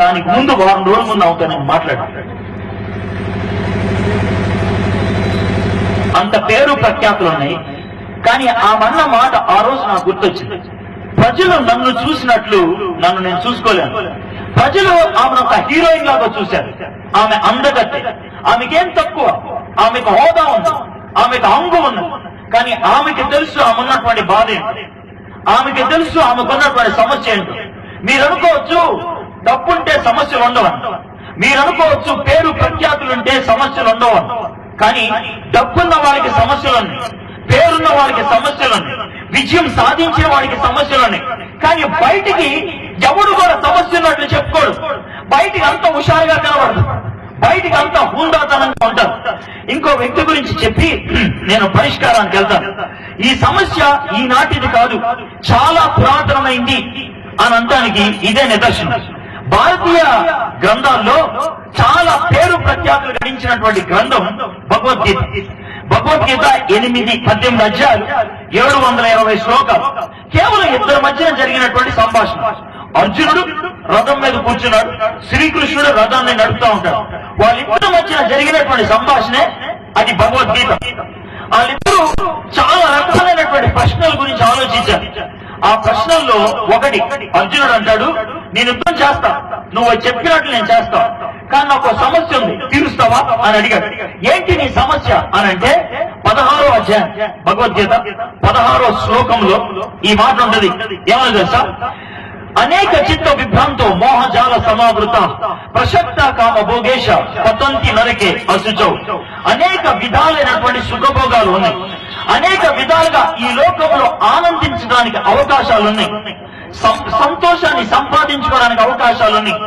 దానికి ముందు వారం రోజుల ముందు అవుతా నేను మాట్లాడాను. అంత పేరు ప్రఖ్యాతులు ఉన్నాయి. కానీ ఆమెన్న మాట ఆ రోజు నాకు గుర్తొచ్చింది. ప్రజలు నన్ను చూసినట్లు నన్ను నేను చూసుకోలేను. ప్రజలు ఆమెను ఒక హీరోయిన్ లాగా చూశారు. ఆమె అందగత్తె, ఆమెకేం తక్కువ, ఆమెకు హోదా ఉంది, ఆమెకు హంగు ఉంది. కానీ ఆమెకి తెలుసు ఆమె ఉన్నటువంటి బాధ ఏంటి, ఆమెకి తెలుసు ఆమెకున్నటువంటి సమస్య ఏంటో. మీరు అనుకోవచ్చు డబ్బుంటే సమస్యలు ఉండవని, మీరు అనుకోవచ్చు పేరు ప్రఖ్యాతులుంటే సమస్యలు ఉండవని. కానీ డబ్బున్న వారికి సమస్యలున్నాయి, పేరున్న వారికి సమస్యలున్నాయి, విజయం సాధించిన వారికి సమస్యలున్నాయి. కానీ బయటికి ఎవడు కూడా సమస్య ఉన్నట్లు చెప్పుకోడు. బయటికి అంత హుషారుగా కనబడదు, బయటికి అంత హుందాతనంగా ఉంటారు. ఇంకో వ్యక్తి గురించి చెప్పి నేను పరిష్కారానికి వెళ్తాను. ఈ సమస్య ఈనాటిది కాదు, చాలా పురాతనమైంది అని అనడానికి ఇదే నిదర్శనం. భారతీయ గ్రంథాల్లో చాలా పేరు ప్రఖ్యాతులు గడించినటువంటి గ్రంథం భగవద్గీత. భగవద్గీత 8-18 అధ్యాయాలు, 720 శ్లోకాలు. కేవలం ఇద్దరి మధ్యన జరిగినటువంటి సంభాషణ. అర్జునుడు రథం మీద కూర్చున్నాడు, శ్రీకృష్ణుడు రథాన్ని నడుపుతూ ఉంటాడు. వాళ్ళిద్దరి మధ్యన జరిగినటువంటి సంభాషణే అది భగవద్గీత. వాళ్ళిద్దరూ చాలా రకాలైనటువంటి ప్రశ్నల గురించి ఆలోచించారు. ఆ ప్రశ్నల్లో ఒకటి, అర్జునుడు అంటాడు, నేను యుద్ధం చేస్తా, నువ్వు చెప్పినట్లు నేను చేస్తా, కానీ నాకు ఒక సమస్య ఉంది, తీరుస్తావా అని అడిగాడు. ఏంటి నీ సమస్య అని అంటే 16వ అధ్యాయం భగవద్గీత 16వ శ్లోకంలో ఈ మాట ఉంటుంది. ఏమని తెలుసా? అనేక చిత్త విభ్రాంతో మోహజాల సమావృత ప్రసక్త కామ భోగేశ పతంతి నరకే అశుచౌ. అనేక విధాలైనటువంటి సుఖభోగాలు ఉన్నాయి, అనేక విధాలుగా ఈ లోకంలో ఆనందించడానికి అవకాశాలున్నాయి, సంతోషాన్ని సంపాదించుకోవడానికి అవకాశాలున్నాయి.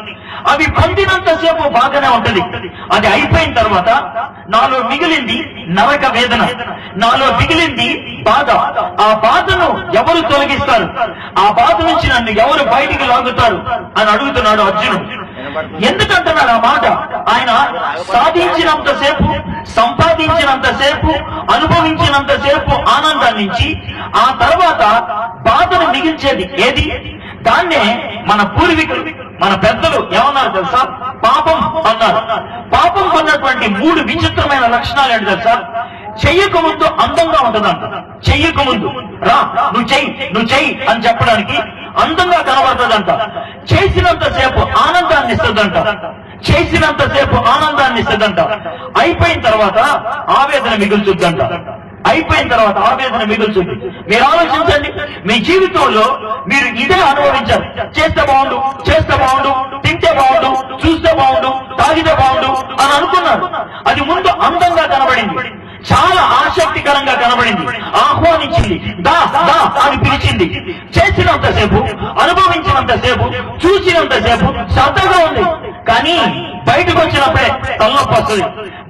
అవి పొందినంతసేపు బాగానే ఉంటది, అది అయిపోయిన తర్వాత నాలో మిగిలింది నరక వేదన, నాలో మిగిలింది బాధ. ఆ బాధను ఎవరు తొలగిస్తారు, ఆ బాధ నుంచి నన్ను ఎవరు బయటికి లాగుతారు అని అడుగుతున్నాడు అర్జునుడు. ఎందుకంటున్నాడు ఆ మాట? ఆయన సాధించినంతసేపు, సంపాదించినంతసేపు, అనుభవించినంతసేపు ఆనందాన్ని ఇచ్చి ఆ తర్వాత బాధను మిగిల్చేది ఏది? దాన్నే మన పూర్వీకులు, మన పెద్దలు ఏమన్నారు తెలుసా? పాపం అన్నారు. పాపం కొన్నటువంటి 3 విచిత్రమైన లక్షణాలు ఏంటి తెలుసా? చెయ్యకముందు అందంగా ఉంటుందంట, చెయ్యకముందు రా నువ్వు చెయ్యి అని చెప్పడానికి అందంగా కనబడుతుందంట. చేసినంతసేపు ఆనందాన్ని ఇస్తుందంట, చేసినంతసేపు ఆనందాన్ని ఇస్తుందంట. అయిపోయిన తర్వాత ఆవేదన మిగులుతుందంట, అయిపోయిన తర్వాత ఆవేదన మిగులుతుంది. మీరు ఆలోచించండి, మీ జీవితంలో మీరు ఇదే అనుభవించారు. చేస్తే బాగుండు, చేస్తే బాగుండు, తింటే బాగుండు, చూస్తే బాగుండు, తాగితే బాగుండు అని అనుకున్నారు. అది ముందు అందంగా కనబడింది, చాలా ఆసక్తికరంగా కనబడింది, ఆహ్వానించింది, దా దా అని పిలిచింది. చేసినంతసేపు, అనుభవించినంతసేపు, చూసినంతసేపు శ్రద్ధగా ఉంది. కానీ బయటకు వచ్చినప్పుడే తలనొప్పి వస్తుంది,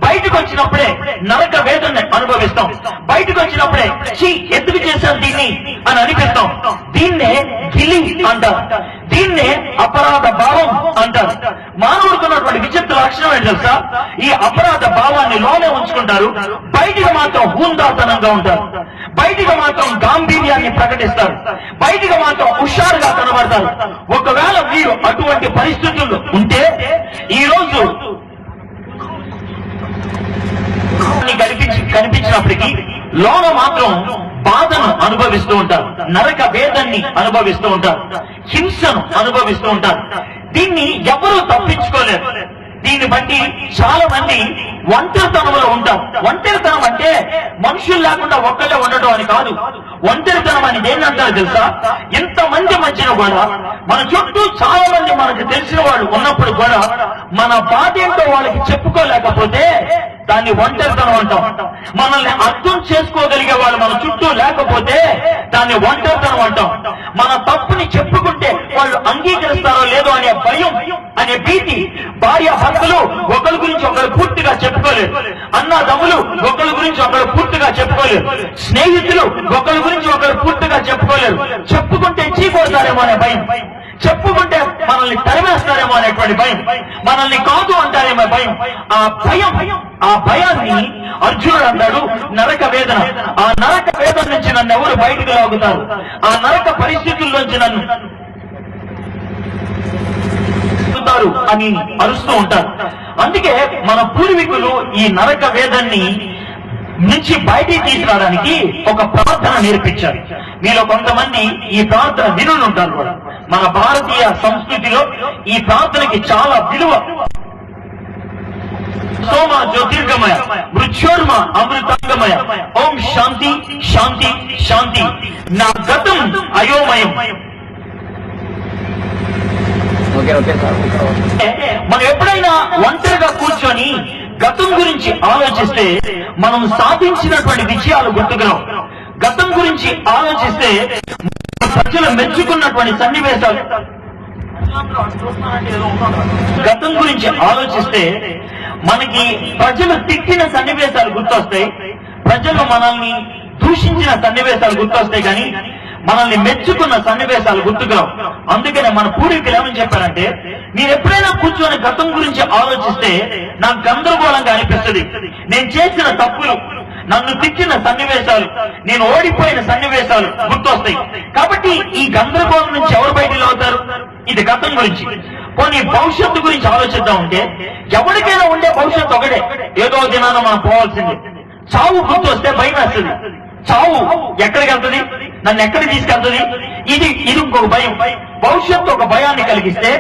బయటకు వచ్చినప్పుడే నరక వేదన అనుభవిస్తాం, బయటకు వచ్చినప్పుడే చీ ఎందుకు చేశాను దీన్ని అని అనిపిస్తాం. దీన్నే గిలి అంటారు, దీన్నే అపరాధ భావం అంటారు. మానవుడుకున్నటువంటి విచిత్ర లక్షణం ఏంటి తెలుసా? ఈ అపరాధ భావాన్ని లోనే ఉంచుకుంటారు, బయటికి మాత్రం హూందాతనంగా ఉంటారు, బయటికి మాత్రం గాంభీర్యాన్ని ప్రకటిస్తారు, బయటికి మాత్రం హుషారుగా కనబడతారు. ఒకవేళ మీరు అటువంటి పరిస్థితుల్లో ఉంటే ఈ రోజు కనిపించినప్పటికీ లోన మాత్రం బాధను అనుభవిస్తూ ఉంటారు, నరక వేదాన్ని అనుభవిస్తూ ఉంటారు, హింసను అనుభవిస్తూ ఉంటారు. దీన్ని ఎవరూ తప్పించుకోలేరు. దీన్ని బట్టి చాలా మంది ఒంటరితనంలో ఉంటారు. ఒంటరితనం అంటే మనుషులు లేకుండా ఒక్కళ్ళే ఉండడం అని కాదు. ఒంటరితనం అనేది ఏంటంటారు తెలుసా? ఎంతమంది మధ్యన కూడా మన చుట్టూ చాలా మంది మనకు తెలిసిన వాళ్ళు ఉన్నప్పుడు కూడా మన బాధ ఏంటో వాళ్ళకి చెప్పుకోలేకపోతే దాన్ని ఒంటరితనం అంటాం. మనల్ని అర్థం చేసుకోగలిగే వాళ్ళు మన చుట్టూ లేకపోతే దాన్ని ఒంటరితనం అంటాం. మన తప్పుని చెప్పుకుంటే వాళ్ళు అంగీకరిస్తారో లేదో అనే భయం, అనే భీతి. భార్య భర్తలు ఒకరి గురించి ఒకరు పూర్తిగా చెప్పుకోలేరు, అన్నదమ్ములు ఒకరి గురించి ఒకరు పూర్తిగా చెప్పుకోలేరు, స్నేహితులు ఒకరి గురించి ఒకరు పూర్తిగా చెప్పుకోలేరు. చెప్పుకుంటే చీకొడతారేమో అనే భయం, చెప్పుకుంటే మనల్ని తరిమేస్తారేమో అనేటువంటి భయం, మనల్ని కాదు అంటారేమో భయం. ఆ భయాన్ని అర్జునుడు అన్నాడు నరక వేదన. ఆ నరక వేదన నుంచి నన్ను ఎవరు బయటకు లాగుతారు? ఆ నరక పరిస్థితుల్లోంచి నన్ను అవుతారు అని అరుస్తూ ఉంటారు. అందుకే మన పూర్వీకులు ఈ నరక వేదాన్ని నుంచి బయటికి తీసుకురావడానికి ఒక ప్రార్థన నేర్పించారు. మీలో కొంతమంది ఈ ప్రార్థన వినుంటారు కూడా. మన భారతీయ సంస్కృతిలో ఈ ప్రార్థనకి చాలా విలువ. సోమ జ్యోతిర్గమయ మృత్యోర్మ అమృతాంగమయ ఓం శాంతి శాంతి శాంతి నా గతం అయోమయం. మనం ఎప్పుడైనా ఒంటరిగా కూర్చొని గతం గురించి ఆలోచిస్తే మనం సాధించినటువంటి విజయాలు గుర్తుకురావు. గతం గురించి ఆలోచిస్తే ప్రజలు మెచ్చుకున్నటువంటి సన్నివేశాలు, గతం గురించి ఆలోచిస్తే మనకి ప్రజలు తిట్టిన సన్నివేశాలు గుర్తొస్తాయి, ప్రజలు మనల్ని దూషించిన సన్నివేశాలు గుర్తొస్తాయి, కానీ మనల్ని మెచ్చుకున్న సన్నివేశాలు గుర్తుకురావు. అందుకనే మన పూర్వీకులు ఏమని చెప్పారంటే, మీరు ఎప్పుడైనా కూర్చొని గతం గురించి ఆలోచిస్తే నాకు గందరగోళంగా అనిపిస్తుంది. నేను చేసిన తప్పులు, నన్ను తిట్టిన సన్నివేశాలు, నేను ఓడిపోయిన సన్నివేశాలు గుర్తొస్తాయి. కాబట్టి ఈ గందరగోళం నుంచి ఎవరు బయటికి అవుతారు? ఇది గతం గురించి. కొన్ని భవిష్యత్తు గురించి ఆలోచిద్దాం ఉంటే ఎవరికైనా ఉండే భవిష్యత్తు ఒకటే, ఏదో దినాన మనం పోవాల్సింది. చావు గుర్తొస్తే భయం వేస్తుంది. చావు ఎక్కడికి వెళ్తుంది, నన్ను ఎక్కడికి తీసుకెళ్తుంది, ఇది ఇంకొక భయం. భవిష్యత్తు ఒక భయాన్ని కలిగిస్తే,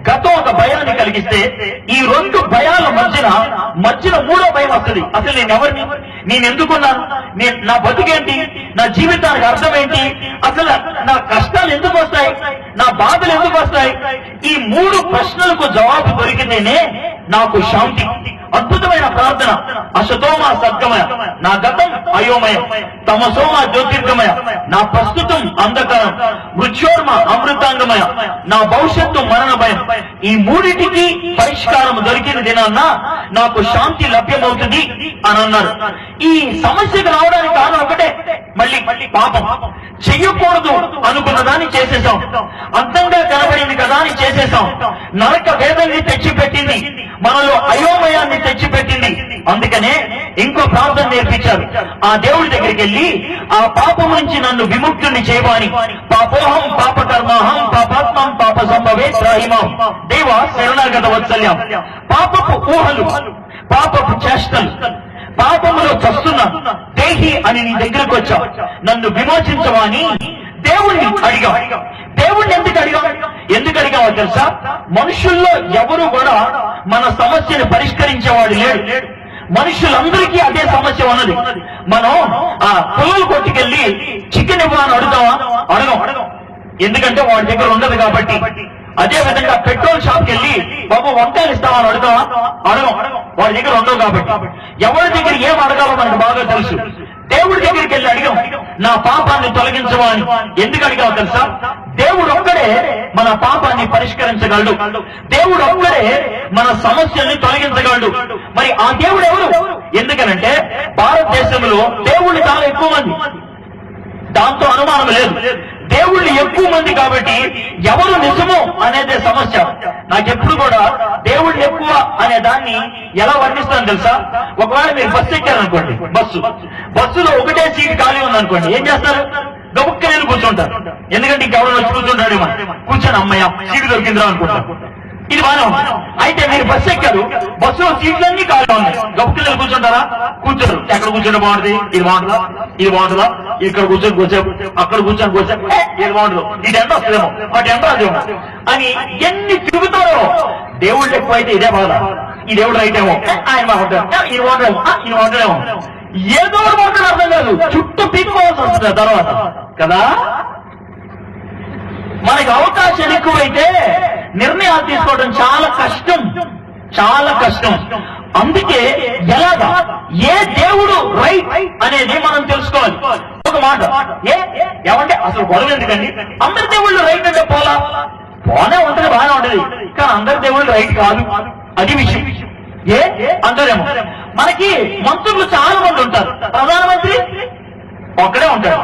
గతం ఒక భయాన్ని కలిగిస్తే, ఈ రెండు భయాల మధ్యన మూడో భయం వస్తుంది. అసలు నేను ఎవరిని, నేను ఎందుకున్నాను, నా బతుకేంటి, నా జీవితానికి అర్థం ఏంటి, అసలు నా కష్టాలు ఎందుకు వస్తాయి, నా బాధలు ఎందుకు వస్తాయి? ఈ మూడు ప్రశ్నలకు జవాబు దొరికితేనే నాకు శాంతి. అద్భుతమైన ప్రార్థన. అశతోమ సద్గమయ నా గతం అయోమయం, తమసోమ జ్యోతిర్గమయ నా ప్రస్తుతం అంధకారం, మృత్యోర్మ అమృతాంగమయ నా భవిష్యత్తు మరణ భయం. ఈ మూడింటికి పరిష్కారం దొరికిన దినాన్న నాకు శాంతి లభ్యమవుతుంది అని అన్నారు. ఈ సమస్యకు రావడానికి కారణం ఒకటే, మళ్ళీ పాపం. చెయ్యకూడదు అనుకున్న దాన్ని చేసేసాం, అందంగా కనబడింది కదా అని చేసేసాం. నరక వేదాన్ని తెచ్చిపెట్టింది, మనలో అయోమయాన్ని తెచ్చిపెట్టింది. అందుకనే ఇంకో ప్రార్థన నేర్పించారు. ఆ దేవుడి దగ్గరికి వెళ్ళి, ఆ పాపం నుంచి నన్ను విముక్తుని చేయమని. పాపోహం పాపకర్మాహం పాపాత్మం పాప సంభవే త్రాహిమం. దేవ శరణాగత వత్సల్యం. పాపపు ఊహలు, పాపపు చేష్టలు, పాపములో చస్తున్నా దేహి అని నీ దగ్గరకు వచ్చా, నన్ను విమోచించవని దేవుణ్ణి అడిగా. దేవుణ్ణి ఎందుకు అడిగావో తెలుసా? మనుషుల్లో ఎవరు కూడా మన సమస్యను పరిష్కరించేవాడు లేడు. మనుషులందరికీ అదే సమస్య ఉన్నది. మనం ఆ పొలం కొట్టుకెళ్ళి చికెన్ ఇవ్వాలని అడుగుతావా? అడగం. ఎందుకంటే వాడి దగ్గర ఉండదు కాబట్టి. అదే విధంగా పెట్రోల్ షాప్కి వెళ్ళి బాబు వంకాయలు ఇస్తామని అడుగుతావా? అడగం, వాడి దగ్గర ఉండవు కాబట్టి. ఎవరి దగ్గర ఏం అడగాలో మనకు బాగా తెలుసు. దేవుడి దగ్గరికి వెళ్ళి అడిగాం, నా పాపాన్ని తొలగించవా అని. ఎందుకు అడిగావు తెలుసా? దేవుడు ఒక్కడే మన పాపాన్ని పరిష్కరించగలడు. దేవుడు ఒక్కడే మన సమస్యల్ని తొలగించగలడు. మరి ఆ దేవుడు ఎవరు? ఎందుకనంటే భారతదేశంలో దేవుళ్ళు చాలా ఎక్కువ మంది, దాంతో అనుమానం లేదు. దేవుళ్ళు ఎక్కువ మంది కాబట్టి ఎవరు నిజమో అనేదే సమస్య. నాకెప్పుడు కూడా దేవుళ్ళు ఎక్కువ అనే దాన్ని ఎలా వర్ణిస్తాను తెలుసా? ఒకవేళ మీరు బస్సు ఎక్కారనుకోండి, బస్సులో ఒకటే సీట్ ఖాళీ ఉందనుకోండి, ఏం చేస్తారు? గబుక్కని కూర్చుంటారు. ఎందుకంటే ఇంకెవరు వచ్చి కూర్చుంటాడేమో, కూర్చొని అమ్మయ్య సీటు దొరికిందిరా అనుకుంటారు. ఇది బాగా ఉంది. అయితే మీరు బస్సు ఎక్కారు, బస్సులో సీట్లన్నీ ఖాళీ ఉన్నాయి, గబుక్కని కూర్చుంటారా? కూర్చోరు. ఎక్కడ కూర్చొని బాగుంటుంది, ఇది బాగుంటుందా, ఇది బాగుంటుందా, ఇక్కడ కూర్చొని కూర్చోపు, అక్కడ కూర్చొని కూర్చోపు, ఇది బాగుంటుంది, ఇది ఎంత వస్తుందేమో, వాటి ఎంత రాదేమో అని ఎన్ని తిరుగుతారో. దేవుళ్ళు ఎక్కువైతే ఇదే బాధ. ఈ దేవుడు రైట్ ఏమో, ఆయన బాగుంటారు, ఇది బాగుంటారేమో, ఇది బాగుంటారేమో, ఏదో మాట్లాడు అర్థం కాదు, చుట్టూ పీక్కోవాల్సి వస్తుంది తర్వాత కదా. మనకి అవకాశాలు ఎక్కువైతే నిర్ణయాలు తీసుకోవడం చాలా కష్టం. అందుకే ఎలాగా ఏ దేవుడు రైట్ అనేది మనం తెలుసుకోవాలి. ఒక మాట ఏమంటే అసలు గొడవ ఎందుకండి? అందరి దేవుళ్ళు రైట్ అంటే పోనే ఉంటుంది, బాగానే ఉంటది, కానీ అందరి దేవుళ్ళు రైట్ కాదు, అది విషయం. అందరేమో మనకి మంత్రులు చాలా మంది ఉంటారు, ప్రధానమంత్రి ఒక్కడే ఉంటాడు.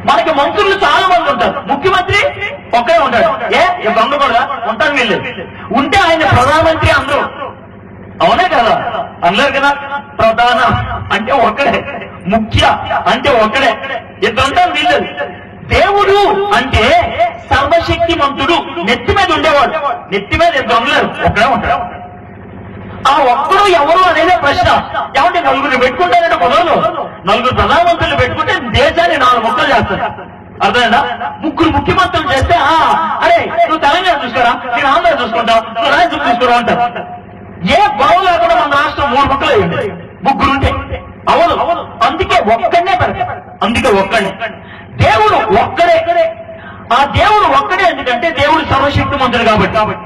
మనకి మంత్రులు చాలా మంది ఉంటారు, ముఖ్యమంత్రి ఒక్కడే ఉంటాడు. ఉండకూడదా? ఉంటాను వీళ్ళు ఉంటే ఆయన ప్రధానమంత్రి అందరూ, అవునే కదా? అన్నారు కదా, ప్రధాన అంటే ఒక్కడే, ముఖ్య అంటే ఒక్కడే, ఇద్దరు ఉంటారు వీళ్ళు. దేవుడు అంటే సర్వశక్తిమంతుడు. నెత్తి మీద ఉండేవాడు. నెత్తి మీద ఇద్దరు ఉండలేరు, ఒక్కడే ఉంటాడు. ఆ ఒక్కడు ఎవరు అనేదే ప్రశ్న. ఏమంటే నలుగురు పెట్టుకుంటారంటే పొదలు, నలుగురు ప్రధానమంత్రులు పెట్టుకుంటే దేశాన్ని 4 ముక్కలు చేస్తారు. అర్థమైందా? 3 ముఖ్యమంత్రులు చేస్తే అరే నువ్వు తెలంగాణ చూసుకోరా, నేను ఆంధ్ర చూసుకుంటావు, నువ్వు రాయలసీమ చూసుకోరా అంటారు. ఏ గొడవ లేకుండా మన రాష్ట్రం 3 ముక్కలు అయ్యింది. 3 ఉంటే అవును. అందుకే ఒక్కడే పెడతాడు. అందుకే ఒక్కడే. దేవుడు ఒక్కడే. ఆ దేవుడు ఒక్కడే ఎందుకంటే దేవుడు సర్వశక్తిమంతుడు కాబట్టి.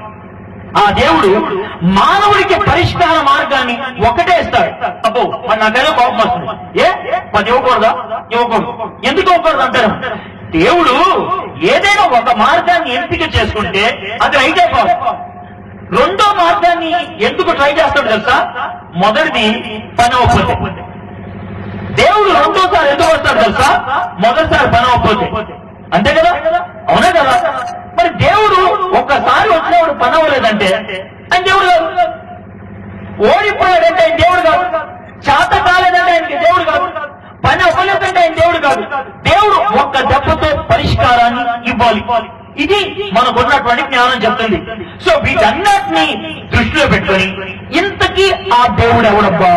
ఆ దేవుడు మానవుడికి పరిష్కార మార్గాన్ని ఒకటే ఇస్తాడు. అబ్బో మరి నాకేదో కోపం వస్తుంది. 10 ఇవ్వకూడదా? ఇవ్వకూడదు. ఎందుకు ఇవ్వకూడదు అంటారు? దేవుడు ఏదైనా ఒక మార్గాన్ని ఎంపిక చేసుకుంటే అది రైట్ అయిపోవాలి. రెండో మార్గాన్ని ఎందుకు ట్రై చేస్తాడు తెలుసా? మొదటిది పని అవ్వకపోతే. దేవుడు రెండోసారి ఎందుకు వస్తాడు తెలుసా? మొదటిసారి పని అవ్వకపోతే. అంతే కదా? అవునా కదా? మరి దేవుడు ఒక్కసారి వచ్చినప్పుడు పని అవ్వలేదంటే ఆయన దేవుడు కాదు. ఓడిపోయాడంటే ఆయన దేవుడు కాదు. చేత కాలేదంటే ఆయనకి దేవుడు కాదు. పని అవ్వలేదంటే ఆయన దేవుడు కాదు. దేవుడు ఒక్క దెబ్బతో పరిష్కారాన్ని ఇవ్వాలి. ఇది మనకున్నటువంటి జ్ఞానం చెప్తుంది. సో వీటన్నిటినీ దృష్టిలో పెట్టుకొని ఇంతకీ ఆ దేవుడు ఎవడబ్బా?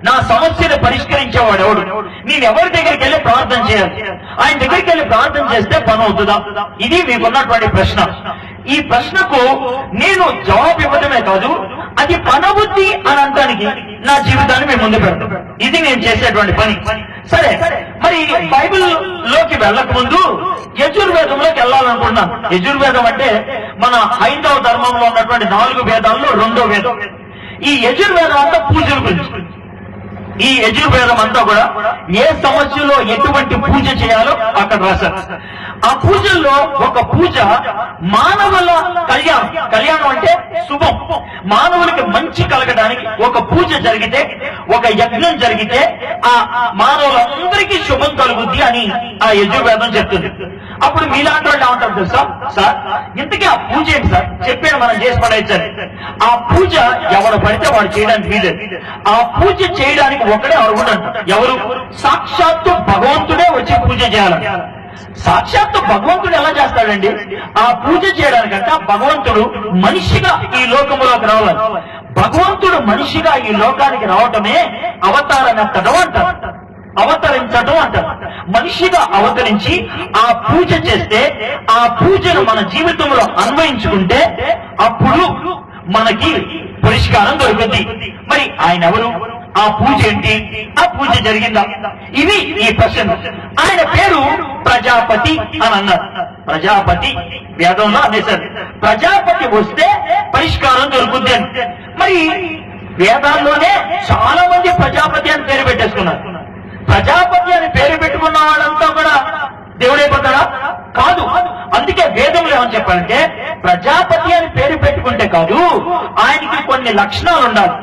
నా సమస్యను పరిష్కరించేవాడు ఎవడు? నేను ఎవరి దగ్గరికి వెళ్ళి ప్రార్థన చేయాలి? ఆయన దగ్గరికి వెళ్ళి ప్రార్థన చేస్తే పని అవుతుందా? ఇది మీకున్నటువంటి ప్రశ్న. ఈ ప్రశ్నకు నేను జవాబు ఇవ్వడమే కాదు, అది పనబుద్ధి అని అనడానికి నా జీవితాన్ని మేము ముందు పెడతాం. ఇది నేను చేసేటువంటి పని. సరే, మరి బైబిల్ లోకి వెళ్ళక ముందు యజుర్వేదంలోకి వెళ్ళాలనుకుంటున్నాను. యజుర్వేదం అంటే మన హైందవ ధర్మంలో ఉన్నటువంటి 4 వేదాల్లో 2వ వేదం. ఈ యజుర్వేదం అంతా పూజల గురించి. ఈ యజుర్వేదం అంతా కూడా ఏ సమస్యలో ఎటువంటి పూజ చేయాలో అక్కడ రాశారు. ఆ పూజల్లో ఒక పూజ మానవుల కళ్యాణం. కళ్యాణం అంటే శుభం. మానవులకి మంచి కలగడానికి ఒక పూజ జరిగితే, ఒక యజ్ఞం జరిగితే ఆ మానవులందరికీ శుభం కలుగుద్ది అని ఆ యజుర్వేదం చెప్తుంది. అప్పుడు మీలాంటి వాళ్ళు ఏమంటారు తెలుసా? సార్ ఇంతకీ ఆ పూజ ఏంటి సార్? చెప్పాను, మనం చేసి పడేచ్చారు. ఆ పూజ ఎవరు పడితే వాడు చేయడానికి వీలేదు. ఆ పూజ చేయడానికి ఒకడే అర్హుడంట. ఎవరు? సాక్షాత్తు భగవంతుడే వచ్చి పూజ చేయాలి. సాక్షాత్తు భగవంతుడు ఎలా చేస్తాడండి? ఆ పూజ చేయడానికంటే భగవంతుడు మనిషిగా ఈ లోకములోకి రావాలి. భగవంతుడు మనిషిగా ఈ లోకానికి రావటమే అవతారమెత్తడం అంటారు. అవతరించడం అంటారు. మనిషిగా అవతరించి ఆ పూజ చేస్తే, ఆ పూజను మన జీవితంలో అన్వయించుకుంటే అప్పుడు మనకి పరిష్కారం దొరుకుతుంది. మరి ఆయన ఎవరు? ఆ పూజ ఏంటి? ఆ పూజ జరిగిందా? ఇవి ఈ ప్రశ్న. ఆయన పేరు ప్రజాపతి అని అన్నారు. ప్రజాపతి వేదంలో అనేసారు. ప్రజాపతి వస్తే పరిష్కారం దొరుకుద్ది అని. మరి వేదాల్లోనే చాలా మంది ప్రజాపతి అని పేరు పెట్టేసుకున్నారు. ప్రజాపతి అని పేరు పెట్టుకున్న వాళ్ళంతా కూడా దేవుడైపోతాడా? కాదు. అందుకే వేదంలో ఏమని చెప్పాలంటే ప్రజాపతి అని పేరు పెట్టుకుంటే కాదు, ఆయనకి కొన్ని లక్షణాలు ఉండాలి,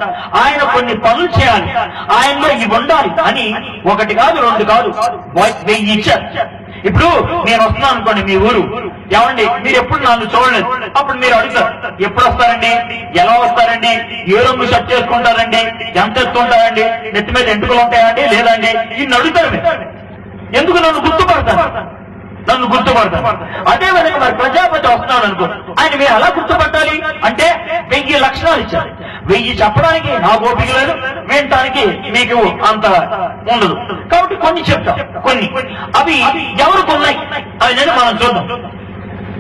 ఆయన కొన్ని పనులు చేయాలి, ఆయనలో ఇవి ఉండాలి అని 1 కాదు 2 కాదు 1000 ఇచ్చారు. ఇప్పుడు నేను వస్తున్నాను అనుకోండి మీ ఊరు, ఏమండి మీరు ఎప్పుడు నన్ను చూడలేదు. అప్పుడు మీరు అడుగుతారు, ఎప్పుడు వస్తారండి, ఎలా వస్తారండి, ఏ రంగు షర్ట్ చేసుకుంటారండి, ఎంత ఎత్తుంటారండి, నెత్తి మీద ఎంటుకలు ఉంటాయండి లేదండి, ఇన్ని అడుగుతారు మీరు. ఎందుకు? నన్ను గుర్తుపడతారు. అదే విధంగా మరి ప్రజాపతి వస్తున్నాడు అనుకో, ఆయన మీరు ఎలా గుర్తుపట్టాలి అంటే 1000 లక్షణాలు ఇచ్చారు. 1000 చెప్పడానికి నా ఓపిక లేదు, వినటానికి మీకు అంత ఉండదు. కాబట్టి కొన్ని చెప్తాం. కొన్ని అవి ఎవరికి ఉన్నాయి అనేది మనం చూద్దాం.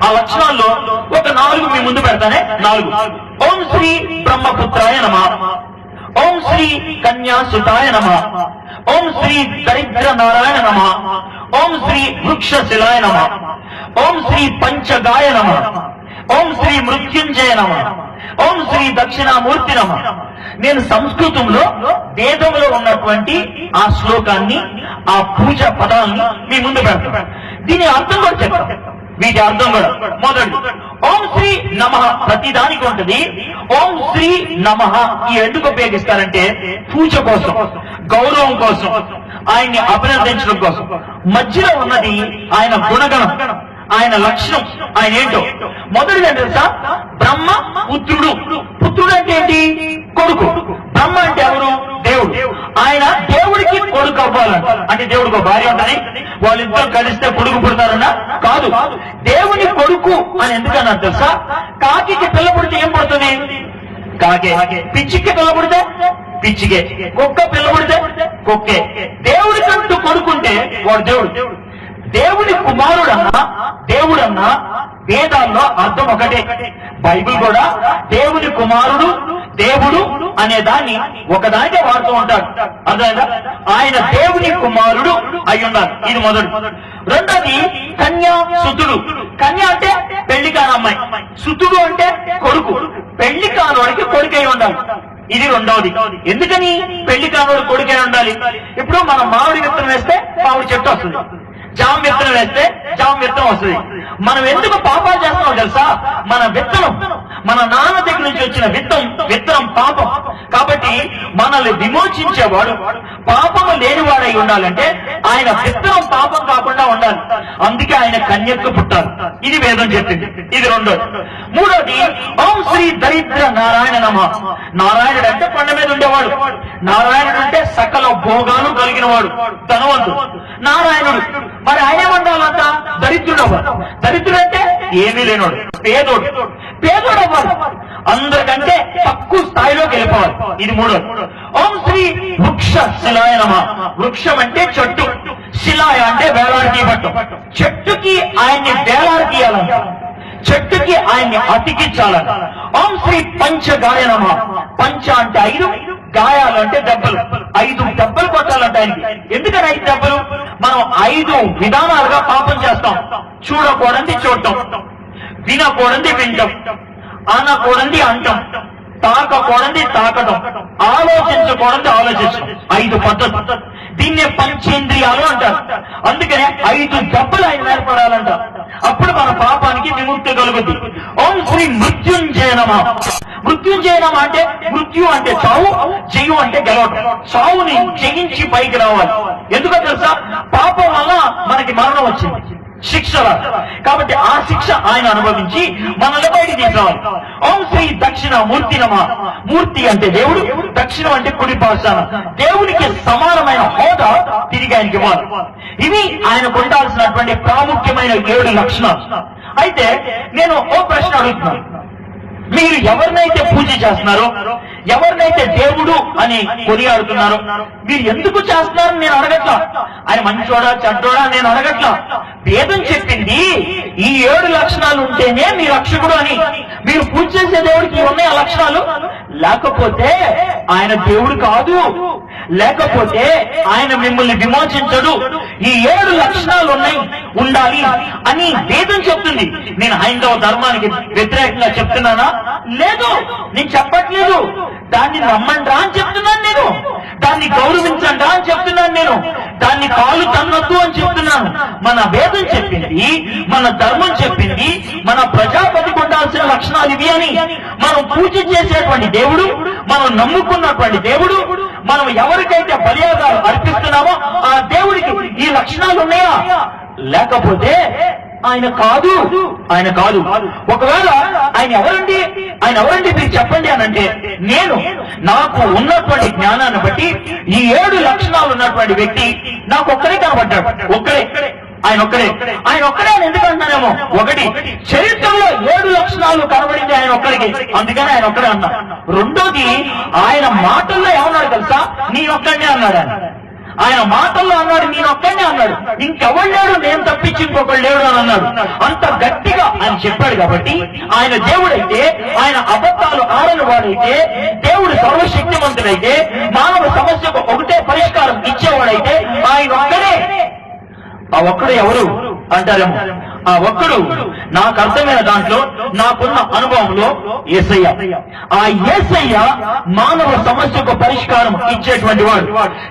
ఆ లక్షణాల్లో ఒక 4 మీ ముందు పెడతానే. 4. ఓం శ్రీ బ్రహ్మపుత్రాయ నమః, ఓం శ్రీ కన్యాసుతాయ నమః, ఓం శ్రీ దరిద్ర నారాయణ నమః, ఓం శ్రీ వృక్షశిలాయ నమః, ఓం శ్రీ పంచగాయ నమః, ఓం శ్రీ మృత్యుంజయ నమః, ఓం శ్రీ దక్షిణామూర్తి నమః. నేను సంస్కృతంలో వేదంలో ఉన్నటువంటి ఆ శ్లోకాన్ని, ఆ పూజ పదాన్ని మీ ముందు పెడతాను. దీని అర్థం కూడా చెప్తాను. వీటి అర్థం కూడా మొదటి ఓం శ్రీ నమః ప్రతిదానికి ఉంటుంది. ఓం శ్రీ నమః ఈ ఎందుకు ఉపయోగిస్తారంటే పూజ కోసం, గౌరవం కోసం, ఆయన్ని అభినందించడం కోసం. మధ్యలో ఉన్నది ఆయన గుణగణం, ఆయన లక్షణం, ఆయన ఏంటో. మొదటిది ఏంటి తెలుసా? బ్రహ్మ పుత్రుడు. పుత్రుడు అంటే ఏంటి? కొడుకు. బ్రహ్మ అంటే ఎవరు? దేవుడు. ఆయన దేవుడికి కొడుకు అవ్వాలి. అయిపోవాలంట. అంటే దేవుడికి ఒక భార్య ఉంటది, వాళ్ళిద్దరు కలిస్తే కొడుకు పుడతారన్నా? కాదు. దేవుని కొడుకు అని ఎందుకన్నారు తెలుసా? కాకి పిల్ల పుడితే ఏం పుడుతుంది? కాకే. పిచ్చికి పిల్ల పుడితే పిచ్చికే. కుక్క పిల్ల పుడితే కుక్కే. దేవుడికంటూ కొడుకుంటే వాడు దేవుడు. దేవుని దేవుడన్నా వేదాల్లో అర్థం ఒకటే. బైబిల్ కూడా దేవుని కుమారుడు, దేవుడు అనే దాన్ని ఒకదానికే వాడుతూ ఉంటాడు. అర్థమైందా? ఆయన దేవుని కుమారుడు అయి ఉండాలి. ఇది మొదటి. రెండోది కన్యా సుతుడు. కన్య అంటే పెళ్లి కాని అమ్మాయి, సుతుడు అంటే కొడుకు. పెళ్లి కానోడికి కొడుకై ఉండాలి. ఇది రెండవది. ఎందుకని పెళ్లి కానోడు కొడుకై ఉండాలి? ఇప్పుడు మనం మామిడి విత్తనం వేస్తే మామిడి చెట్టు వస్తుంది, జామ విత్తనం వేస్తే జామ విత్తనం వస్తుంది. మనం ఎందుకు పాపాలు చేస్తున్నాం తెలుసా? మన విత్తనం, మన నాన్న దగ్గర నుంచి వచ్చిన విత్తనం పాపం. కాబట్టి మనల్ని విమోచించేవాడు పాపము లేనివాడై ఉండాలంటే ఆయన విత్తనం పాపం కాకుండా ఉండాలి. అందుకే ఆయన కన్యకు పుట్టారు. ఇది వేదం చెప్పింది. ఇది రెండోది. మూడోది ఓం శ్రీ దరిద్ర నారాయణ నమః. నారాయణుడు అంటే కొండ మీద ఉండేవాడు. నారాయణుడు అంటే సకల భోగాలు కలిగిన వాడు, ధనవంతుడు. నారాయణుడు మరి ఆయన ఏమండాలంట? దరిద్రుడు అవ్వాలి. దరిద్రుడు అంటే ఏమీ లేనోడు, పేదోడు అవ్వాలి. అందరికంటే తక్కువ స్థాయిలోకి వెళ్ళిపోవాలి. ఇది మూడోది. ఓం శ్రీ వృక్ష శిలాయ నమః. వృక్షం అంటే చెట్టు, శిలాయ అంటే వేలాడదీయబట్టం. చెట్టుకి ఆయన్ని వేలాడదీయాలంట, చెట్టుకి ఆయన్ని అతికించాలంట. ఓం శ్రీ పంచగాయ నమః. పంచ అంటే 5, గాయాలు అంటే దెబ్బలు. 5 దెబ్బలు కొట్టాలంట ఆయనకి. ఎందుకని 5 దెబ్బలు? మనం 5 విధానాలుగా పాపం చేస్తాం. చూడకూడదు చూడటం, వినకూడదు వినటం, అనకూడదు అంటాం, తాకకూడదు తాకటం, ఆలోచించకూడదు ఆలోచించడం. 5 పద్ధతులు. దీన్నే పంచేంద్రియాలు అంటారు. అందుకనే 5 దెబ్బలు ఆయన ఏర్పడాలంట. అప్పుడు మన పాపానికి విముక్తి కలుగుతుంది. ఓం శ్రీ మృత్యుంజయ నమః. మృత్యుంజయ నమః అంటే మృత్యు అంటే చావు, జయం అంటే గెలవటం. చావుని జయించి పైకి రావాలి. ఎందుకో తెలుసా? పాపం వల్ల మనకి మరణం వచ్చింది, శిక్ష. కాబట్టి ఆ శిక్ష ఆయన అనుభవించి మనల్ని బయటికి తీసుకురావాలి. ఓం శ్రీ దక్షిణ మూర్తి నమః. మూర్తి అంటే దేవుడు, దక్షిణం అంటే కుడి పాశాన. దేవునికి సమానమైన హోదా తిరిగి ఆయనకి ఇవ్వాలి. ఇవి ఆయనకు ఉండాల్సినటువంటి ప్రాముఖ్యమైన 7 లక్షణాలు. అయితే నేను ఓ ప్రశ్న అడుగుతున్నాను. మీరు ఎవరినైతే పూజ చేస్తున్నారో, ఎవరినైతే దేవుడు అని కొనియాడుతున్నారో, మీరు ఎందుకు చేస్తున్నారని నేను అడగట్లా. ఆయన మంచోడా చెడ్డోడా నేను అడగట్లా. వేదం చెప్పింది ఈ 7 లక్షణాలు ఉంటేనే మీ రక్షకుడు అని. మీరు పూజ చేసే దేవుడికి ఉన్నాయి ఆ లక్షణాలు, లేకపోతే ఆయన దేవుడు కాదు, లేకపోతే ఆయన మిమ్మల్ని విమోచించడు. ఈ 7 లక్షణాలు ఉండాలి అని వేదం చెప్తుంది. నేను హైందవ ధర్మానికి వ్యతిరేకంగా చెప్తున్నానా? లేదు, నేను చెప్పట్లేదు. దాన్ని నమ్మండి అని చెప్తున్నాను నేను. దాన్ని గౌరవించండి అని చెప్తున్నాను నేను. దాన్ని కాలు తన్నొద్దు అని చెప్తున్నాను. మన వేదం చెప్పింది, మన ధర్మం చెప్పింది, మన ప్రజాపతికి ఉండాల్సిన లక్షణాలు ఇవి అని. మనం పూజ చేసేటువంటి దేవుడు, మనం నమ్ముకున్నటువంటి దేవుడు, మనం ఎవరికైతే బలియాగాలు అర్పిస్తున్నామో ఆ దేవుడికి ఈ లక్షణాలు ఉన్నాయా? లేకపోతే ఆయన కాదు, ఆయన కాదు. ఒకవేళ ఆయన ఎవరండి మీరు చెప్పండి అని అంటే, నేను నాకు ఉన్నటువంటి జ్ఞానాన్ని బట్టి ఈ 7 లక్షణాలు ఉన్నటువంటి వ్యక్తి నాకు ఒక్కడే కనబడ్డాడు. ఆయన ఒక్కడే అని ఎందుకు అంటున్నానేమో. ఒకటి, చరిత్రలో 7 లక్షణాలు కనబడింది ఆయన ఒక్కడికి, అందుకని ఆయన ఒక్కడే అన్నా. రెండోది, ఆయన మాటల్లో ఏమన్నాడు తెలుసా? నీ ఒక్కడే అన్నాడు. ఆయన మాటల్లో అన్నాడు, నేనొక్కడే అన్నాడు. ఇంకెవడు లేడు, నేను తప్పించి ఇంకొకడు లేడు అని అన్నాడు. అంత గట్టిగా ఆయన చెప్పాడు. కాబట్టి ఆయన దేవుడైతే, ఆయన అబద్ధాలు ఆడని వాడైతే, దేవుడు సర్వశక్తిమంతుడైతే, మానవ సమస్యకు ఒకటే పరిష్కారం ఇచ్చేవాడైతే ఆయన ఒక్కడే. ఆ ఒక్కడు ఎవరు అంటారేమో. ఆ ఒక్కడు నాకు అర్థమైన దాంట్లో, నాకున్న అనుభవంలో యేసయ్య. ఆ యేసయ్య మానవ సమస్యకు పరిష్కారం ఇచ్చేటువంటి వాడు.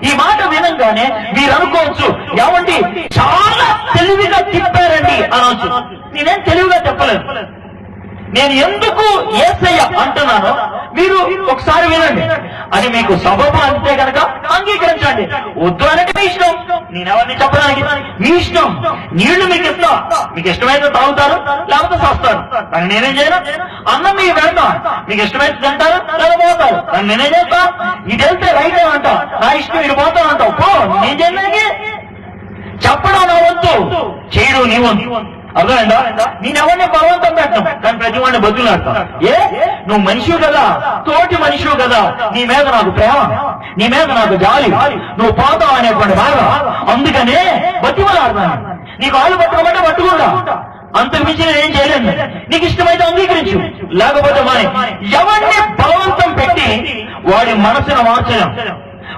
ఈ మాట వినంగానే మీరు అనుకోవచ్చు, ఏమండి చాలా తెలివిగా తిప్పారండి అనవచ్చు. నేనేం తెలివిగా చెప్పలేదు. నేను ఎందుకు యేసయ్య అంటున్నాను చెప్తున్నానో మీరు ఒకసారి వినండి. అది మీకు సబబు అంతే కనుక అంగీకరించండి. వద్దు అనేది మీ ఇష్టం, నేనెవరిని చెప్పడానికి, మీ ఇష్టం. నీళ్లు మీకు ఇస్తా, మీకు ఇష్టమైతే తాగుతారు, లేకపోతే చేస్తారు, కానీ నేనేం చేయను. అన్నం మీకు పెడతా, మీకు ఇష్టమైతే తింటారు లేదా పోతారు, కానీ నేనేం చేస్తా. ఇది వెళ్తే రైట్ అంట, నా ఇష్టం ఇది పోతానంటావు, పో, నేను చేయడానికి చెప్పడం నా వంతు, చేయడం నీ వంతు. అర్థమైందా? నేనెవరిని బలవంతం పెట్టను, కానీ ప్రతి వాడిని బతులాడతా. నువ్వు మనిషివు కదా, తోటి మనిషివు కదా, నీ మీద నాకు ప్రేమ, నీ మీద నాకు జాలి, నువ్వు పోతావు అనేటువంటి బాధ, అందుకనే బతిమలాడతాను. నీకు ఆళ్ళు పట్టుకోమంటే పట్టుకుంటా, అంతకు మించి నేనేం చేయలేను. నీకు ఇష్టమైతే అంగీకరించు, లేకపోతే మాని. ఎవరిని బలవంతం పెట్టి వాడి మనసును మార్చడం,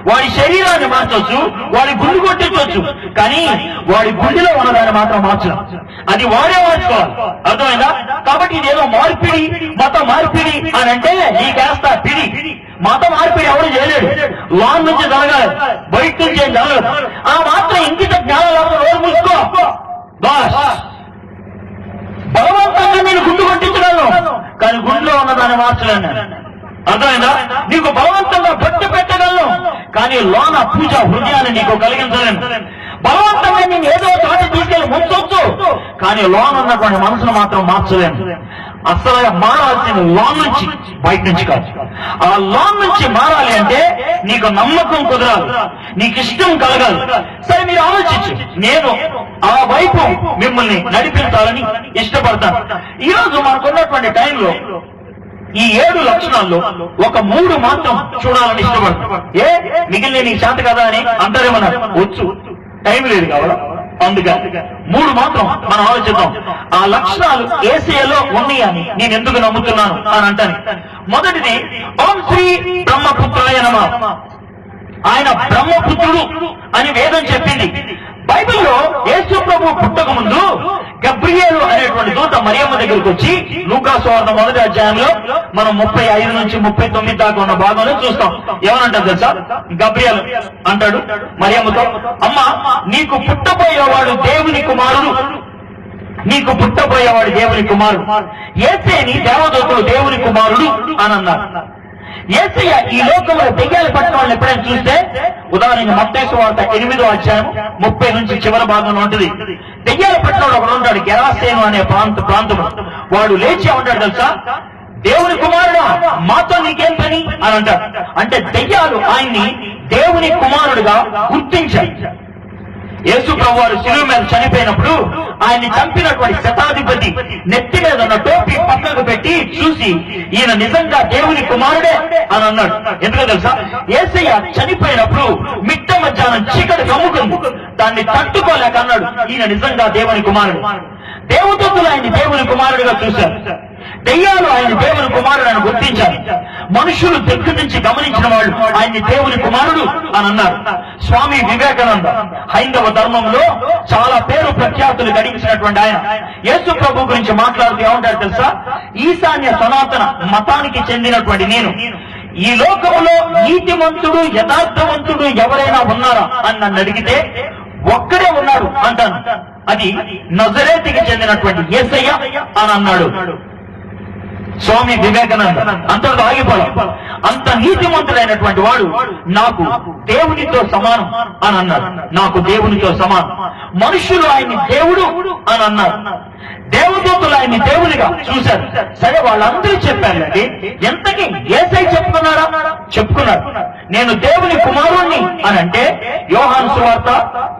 వాడి శరీరాన్ని మార్చవచ్చు, వాడి గుండు కొట్టించవచ్చు, కానీ వాడి గుండెలో ఉన్నదాన్ని మాత్రం మార్చడం. అది వాడే మార్చుకోవాలి. అర్థమైందా? కాబట్టి ఇదేదో మార్పిడి, మత మార్పిడి అని అంటే నీకేస్తా పిడి. మత మార్పిడి ఎవరు చేయలేడు, లాన్ నుంచి జరగాలి, బయట నుంచి ఏం జరగదు. ఆ మాత్రం ఇంకిత జ్ఞానం లేకపోతే రోజు మూసుకో బాస్. బలవంతంగా నేను గుండు కొట్టించగలను, కానీ గుండెలో ఉన్నదాన్ని మార్చలేను. అర్థమైందా? నీకు బలవంతంగా బొట్టు పెట్టగలను, కానీ లోన పూజ హృదయాన్ని నీకు కలిగించలేను. బలవంతంగా నేను ఏదో చోట తీసుకెళ్ళి ముంచొచ్చు, కానీ లోన్ ఉన్నటువంటి మనసును మాత్రం మార్చలేను. అసలుగా మారాల్సిన లోన్ నుంచి, బయట నుంచి కాదు. ఆ లోన్ నుంచి మారాలి అంటే నీకు నమ్మకం కుదరాలి, నీకు ఇష్టం కలగాలి. సరే మీరు ఆలోచించు, నేను ఆ వైపు మిమ్మల్ని నడిపించాలని ఇష్టపడతాను. ఈరోజు మనకున్నటువంటి టైంలో ఈ 7 లక్షణాల్లో ఒక 3 మాత్రం చూడాలని ఇష్టపడతాం. మిగిలిన నీకు చేత కదా అని అంటారేమన్నారు, వచ్చు, టైం లేదు కావాలా, అందుగా 3 మాత్రం మనం ఆలోచిద్దాం. ఆ లక్షణాలు యేసయ్యలో ఉన్నాయని నేను ఎందుకు నమ్ముతున్నాను అని అంటాను. మొదటిది, ఓం శ్రీ బ్రహ్మపుత్రాయ నమః. ఆయన బ్రహ్మపుత్రుడు అని వేదం చెప్పింది. బైబిల్లో యేసు ప్రభు పుట్టక ముందు గబ్రియేలు అనేటువంటి దూత మరియమ్మ దగ్గరికి వచ్చి, లూకా సువార్త 1వ అధ్యాయంలో మనం 35 నుంచి 39 దాకా ఉన్న భాగంలో చూస్తాం. ఏమనంటారు తెలుసా? గబ్రియేలు అంటాడు మరియమ్మతో, అమ్మ, నీకు పుట్టబోయేవాడు దేవుని కుమారుడు, నీకు పుట్టబోయేవాడు దేవుని కుమారుడు. యేసేని దేవదూతలు దేవుని కుమారుడు అని అన్నారు. యేసయ్య ఈ లోకంలో దెయ్యాలు పట్టిన వాళ్ళని ఎప్పుడైనా చూస్తే, ఉదాహరణకి మత్తయి సువార్త 8వ అధ్యాయం 30 నుంచి చివరి భాగంలో ఉంటుంది. దెయ్యాలు పట్టిన వాడు ఒకడు ఉంటాడు, గెరాసేను అనే ప్రాంతం. వాడు లేచి ఉంటాడు తెలుసా, దేవుని కుమారుడా, మాతో నీకేం పని అని అంటాడు. అంటే దెయ్యాలు ఆయన్ని దేవుని కుమారుడుగా గుర్తించారు. యేసు ప్రభువారు శిలువ మీద చనిపోయినప్పుడు ఆయన్ని చంపినటువంటి శతాధిపతి నెత్తి మీద ఉన్న టోపీ పక్కకు పెట్టి చూసి, ఈయన నిజంగా దేవుని కుమారుడే అని అన్నాడు. ఎందుకో తెలుసా? యేసయ్య చనిపోయినప్పుడు మిట్ట మధ్యాహ్నం చీకటి కమ్ముకుంది, దాన్ని తట్టుకోలేక అన్నాడు, ఈయన నిజంగా దేవుని కుమారుడు. దేవదూతలు ఆయన్ని దేవుని కుమారుడిగా చూశారు, దెయ్యాలు ఆయన దేవుని కుమారుడు అని గుర్తించారు. మనుషులు దగ్గర నుంచి గమనించిన వాళ్ళు ఆయన్ని దేవుని కుమారుడు అని అన్నారు. స్వామి వివేకానంద హైందవ ధర్మంలో చాలా పేరు ప్రఖ్యాతులు గడించినటువంటి ఆయన యేసు ప్రభు గురించి మాట్లాడుతూ ఏమంటారు తెలుసా? ఈశాన్య సనాతన మతానికి చెందినటువంటి నేను ఈ లోకంలో నీతిమంతుడు యథార్థవంతుడు ఎవరైనా ఉన్నారా అని నన్ను అడిగితే ఒక్కడే ఉన్నాడు అంటాను, అది నజరేతుకి చెందినటువంటి యేసయ్య అని అన్నాడు స్వామి వివేకానంద. అంతటితో ఆగిపోయాం. అంత నీతిమంతుడైనటువంటి వాడు నాకు దేవునితో సమానం అని అన్నారు. నాకు దేవునితో సమానం. మనుషులు ఆయన్ని దేవుడు అని అన్నారు, దేవదూతలు ఆయన్ని దేవునిగా చూశారు. సరే, వాళ్ళందరూ చెప్పారండి, ఎంతకీ యేసయ్య చెప్పుకున్నారా? చెప్పుకున్నారు. నేను దేవుని కుమారుణ్ణి అని అంటే యోహాను సువార్త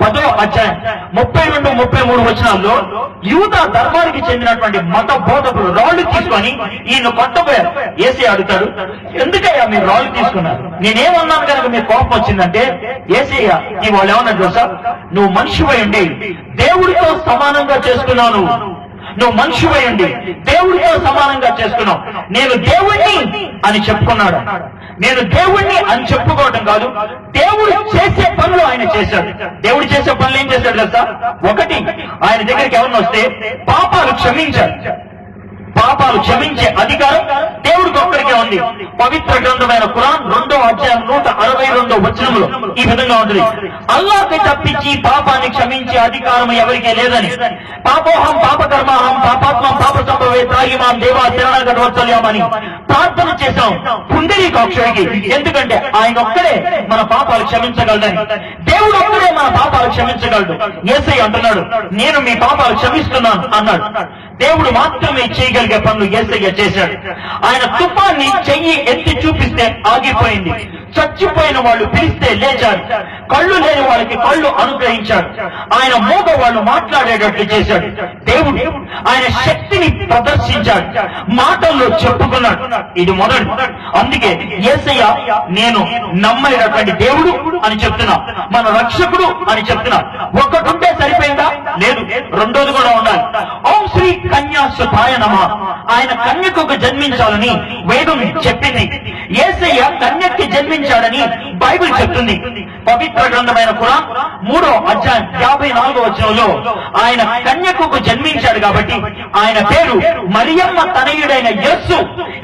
10వ అధ్యాయం 32, 33 వచనాల్లో యూదా ధర్మానికి చెందినటువంటి మత బోధకులు రాళ్లు తీసుకొని ఈయన కొట్టబోయారు. యేసయ్య అడుగుతాడు, ఎందుకయ్యా మీరు రాళ్లు తీసుకున్నారు? నేనేమన్నాను కనుక మీకు కోపం వచ్చిందంటే, యేసయ్య ఈ వాళ్ళు ఏమన్నా తెలుసా, నువ్వు మనిషివై ఉండి దేవుడితో సమానంగా చేసుకున్నావు, నువ్వు మనిషివై ఉండి దేవుడితో సమానంగా చేసుకున్నావు. నేను దేవుణ్ణి అని చెప్పుకున్నాడు. నేను దేవుణ్ణి అని చెప్పుకోవటం కాదు, దేవుడు చేసే పనులు ఆయన చేశాడు. దేవుడు చేసే పనులు ఏం చేశాడు తెలుసా? ఒకటి, ఆయన దగ్గరికి ఎవరిని వస్తే పాపాలు క్షమించాడు. పాపాలు క్షమించే అధికారం దేవుడికి ఒక్కడికే ఉంది. పవిత్ర గ్రంథమైన ఖురాన్ 2వ అధ్యాయం 162వ వచనంలో ఈ విధంగా ఉంటుంది, అల్లాహ్కి తప్పించి పాపాన్ని క్షమించే అధికారం ఎవరికీ లేదని, పాపోహం పాపకర్మాహం పాపాత్మం పాప సంభవే త్రాగిమాం దేవా శరణాగతవత్సల్యామని ప్రార్థన చేశాం పుండరీకాక్షుడికి. ఎందుకంటే ఆయన ఒక్కడే మన పాపాలు క్షమించగలడని. దేవుడు ఒక్కడే మన పాపాలు క్షమించగలడు. యేసయ్య అంటున్నాడు, నేను మీ పాపాలు క్షమిస్తున్నాను అన్నాడు. దేవుడు మాత్రమే చేయగలిగే పనులు యేసయ్య చేశాడు. ఆయన తుఫాన్ని చెయ్యి ఎత్తి చూపిస్తే ఆగిపోయింది, చచ్చిపోయిన వాళ్ళు పిలిస్తే లేచారు, కళ్ళు లేని వాళ్ళకి కళ్ళు అనుగ్రహించాడు, ఆయన మూగ వాళ్ళు మాట్లాడేటట్లు చేశాడు. దేవుడు ఆయన శక్తిని ప్రదర్శించాడు, మాటల్లో చెప్పుకున్నాడు. ఇది మొదటి. అందుకే యేసయ్య నేను నమ్మేటటువంటి దేవుడు అని చెప్తున్నా, మన రక్షకుడు అని చెప్తున్నా. ఒక్కటి ఉంటే సరిపోయిందా? లేదు, రెండోది కూడా ఉండాలి. ఓం శ్రీ కన్యాసుతాయ నమః. ఆయన కన్యకు జన్మించాలని వేదం చెప్పింది. యేసయ్య కన్యకి జన్మించాడని బైబిల్ చెప్తుంది. పవిత్ర గ్రంథమైన ఖురాన్ 3వ అధ్యాయం 54వ వచనంలో ఆయన కన్యకు జన్మించాడు కాబట్టి ఆయన పేరు మరియమ్మ తనయుడైన యేసు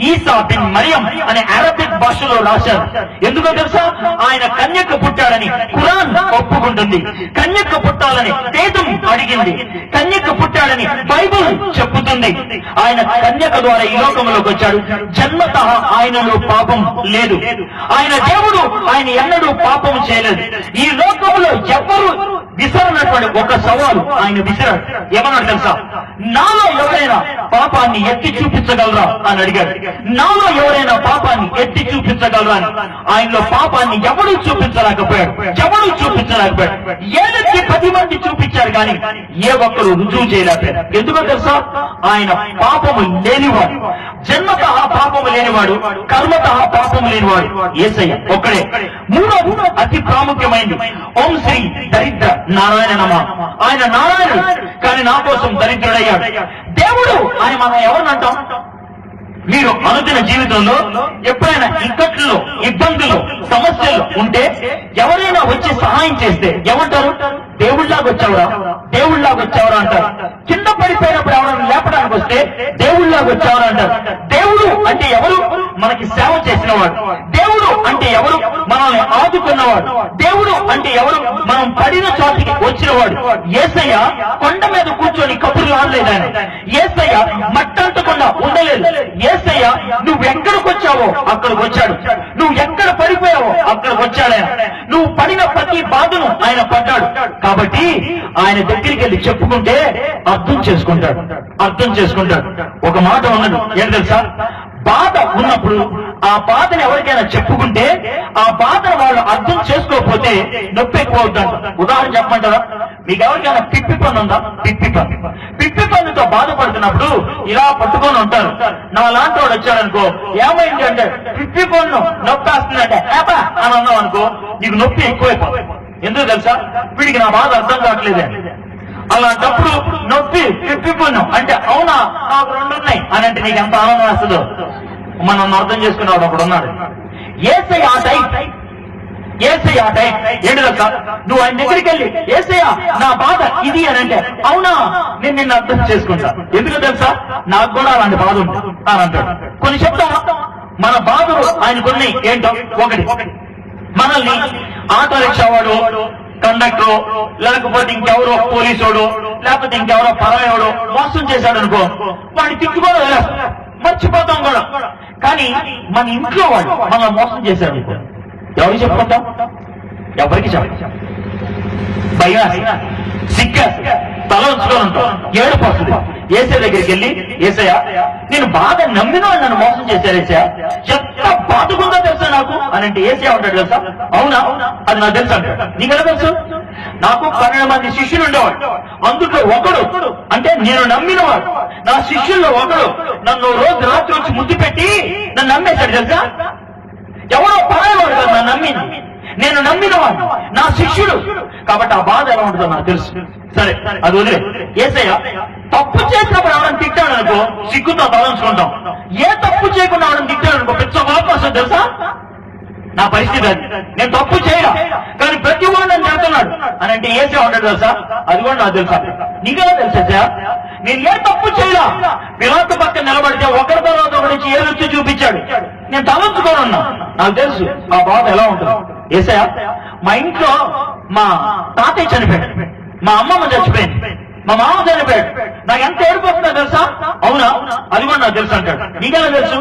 ఈసా బిన్ మరియం అనే అరబిక్ భాషలో రాశారు. ఎందుకో తెలుసా? ఆయన కన్యకు పుట్టాడని ఖురాన్ ఒప్పుకుంటుంది, కన్యకు పుట్టాలని వేదం అడిగింది, కన్యకు పుట్టాడని బైబిల్ చెప్పుతుంది. ఆయన కన్యక ద్వారా ఈ లోకంలోకి వచ్చాడు. జన్మతః ఆయనలో పాపం లేదు. ఆయన దేవుడు, ఆయన ఎన్నడూ పాపం చేయలేదు. ఈ లోకంలో ఎవ్వరూ విసరనటువంటి ఒక సవాలు ఆయన విసిరాడు. ఏమన్నాడు తెలుసా? నాలో ఎవరైనా పాపాన్ని ఎత్తి చూపించగలరా అని అడిగాడు. నాలో ఎవరైనా పాపాన్ని ఎత్తి చూపించగలరా అని. ఆయనలో పాపాన్ని ఎవడూ చూపించలేకపోయాడు. ఏదైతే 10 మంది చూపించారు కానీ ఏ ఒక్కరు రుజువు చేయలేకపోయారు. ఎందుకో తెలుసా? ఆయన పాపము లేనివాడు, జన్మతః పాపము లేనివాడు, కర్మతః పాపము లేనివాడు యేసయ్య ఒక్కడే. మూడో అతి ప్రాముఖ్యమైనది ఓం శ్రీ దరిద్ర నారాయణ నమః. ఆయన నారాయణుడు కానీ నా కోసం దరిద్రుడయ్యాడు. దేవుడు అని మనం ఎవరినంటాం? మీరు అనుదిన జీవితంలో ఎప్పుడైనా ఇక్కట్లో, ఇబ్బందులు, సమస్యలు ఉంటే ఎవరైనా వచ్చి సహాయం చేస్తే ఏమంటారు? దేవుళ్ళలాగా వచ్చావరా అంటారు. కింద పడిపోయినప్పుడు ఎవరైనా లేపడానికి వస్తే దేవుళ్ళలాగా వచ్చావరా అంటారు. దేవుడు అంటే ఎవరు? మనకి సేవ చేసినవాడు. దేవుడు అంటే ఎవరు? మనల్ని ఆదుకున్నవాడు. దేవుడు అంటే ఎవరు? మనం పడిన చోటికి వచ్చినవాడు. యేసయ్య కొండ మీద కూర్చొని కబుర్లు ఆడలేదు. ఆయన యేసయ్య మట్టంటకుండా ఉండలేదు. యేసయ్య నువ్వు ఎక్కడికి వచ్చావో అక్కడికి వచ్చాడు. నువ్వు ఎక్కడ పడిపోయావో అక్కడికి వచ్చాడు. ఆయన నువ్వు పడిన ప్రతి బాధను ఆయన పడ్డాడు. కాబట్టి ఆయన దగ్గరికి వెళ్ళి చెప్పుకుంటే అర్థం చేసుకుంటాడు. ఒక మాట ఉన్నది ఏం తెలుసా? బాధ ఉన్నప్పుడు ఆ బాధను ఎవరికైనా చెప్పుకుంటే ఆ బాధను వాళ్ళు అర్థం చేసుకోకపోతే నొప్పి ఎక్కువ అవుతాడు. ఉదాహరణ చెప్పమంటారా? మీకు ఎవరికైనా పిప్పి పన్ను ఉందా? పిప్పి పన్నుతో బాధపడుతున్నప్పుడు ఇలా పట్టుకొని ఉంటారు. నా లాంటి వాడు వచ్చాడనుకో, ఏమైంది అంటే పిప్పి పన్ను నొప్పి వస్తుందంటే ఏపా అని అన్నావు అనుకో, నీకు నొప్పి ఎక్కువైపోతుంది. ఎందుకు తెలుసా? వీడికి నా బాధ అర్థం కావట్లేదే. అలాంటప్పుడు నొప్పి పిప్పి పన్ను అంటే అవునా నాకు 2 ఉన్నాయి అని అంటే నీకు ఎంత ఆనందం వస్తుందో. మనం అర్థం చేసుకున్నాడు ఒకడు ఉన్నాడు. యేసయ్య ఆ టైప్ ఏంటి తెలుసా? నువ్వు ఆయన దగ్గరికి వెళ్ళి యేసయ్య నా బాధ ఇది అని అంటే అవునా నేను నిన్ను అర్థం చేసుకుంటా. ఎందుకు తెలుసా? నాకు కూడా అలాంటి బాధ ఉంది అని అంటాడు. కొన్ని చెప్తాం మన బాధలు ఆయనకున్నాయి. ఏంటో ఒకటి, మనల్ని ఆటో రిక్షా వాడు, కండక్టర్, లేకపోతే ఇంకెవరో పోలీసోడు, లేకపోతే ఇంకెవరో పరాయోడు మోసం చేశాడు అనుకో, వాడిని తిట్టుకోవడం వదిలేస్తాం, మర్చిపోతాం కూడా. కానీ మన ఇంట్లో వాడు మనం మోసం చేశాడు అనుకో, ఎవరికి చెప్పుకుంటాం? ఎవరికి చెప్పాలి? భయం, సిగ్గేసి తల ఉంచుకొని ఉంటాం, ఏడుపు వస్తుంది. యేసయ్య దగ్గరికి వెళ్ళి యేసయ్య నేను బాగా నమ్మినా నన్ను మోసం చేశారు యేసయ్య, ఎంత బాధకుందో తెలుసా నాకు అని అంటే యేసయ్య ఉంటాడు తెలుసా? అవునా అది నాకు తెలుసు అంటాడు. నీకెలా తెలుసు? నాకు 12 మంది శిష్యులు ఉండేవాడు. అందులో ఒకడు అంటే నేను నమ్మినవాడు, నా శిష్యుల్లో ఒకడు నన్ను రోజు రాత్రి వచ్చి ముద్దు పెట్టి నన్ను నమ్మేశాడు తెలుసా? ఎవరో పరాయవాడు కదా నన్ను నమ్మింది, నేను నమ్మినవాడు, నా శిష్యుడు. కాబట్టి ఆ బాధ ఎలా ఉంటుందో నాకు తెలుసు. సరే అది వదిలే. యేసయ్య తప్పు చేసినప్పుడు ఎవరైనా తిట్టాడు అనుకో, సిగ్గుతో తలంచుకుంటాం. ఏ తప్పు చేయకుండా ఎవరైనా తిట్టాడు అనుకో, పెద్ద అవకాశం తెలుసా? నా పరిస్థితి అది. నేను తప్పు చేయరా కానీ ప్రతి వాడు నన్ను తిడుతున్నాడు అని అంటే యేసయ్య ఉంటాడు తెలుసా? అది కూడా నాకు తెలుసా? నీకెలా తెలుసా? నేను ఏ తప్పు చేయలా. పిలాతు పక్కన నిలబడితే ఒకరి తర్వాత ఒకరించి ఏలొచ్చి చూపించాడు. నేను తలంచుకోనున్నా. నాకు తెలుసు ఆ బాధ ఎలా ఉంటుంది. యేసయ్య, మా ఇంట్లో మా తాతయ్య చనిపోయాడు, మా అమ్మమ్మ చచ్చిపోయింది, మా మామ చనిపోయాడు, నాకు ఎంత ఏడిపోతుందో తెలుసా? అవునా, అది కూడా నాకు తెలుసు అంటాడు. నీకెలా తెలుసు?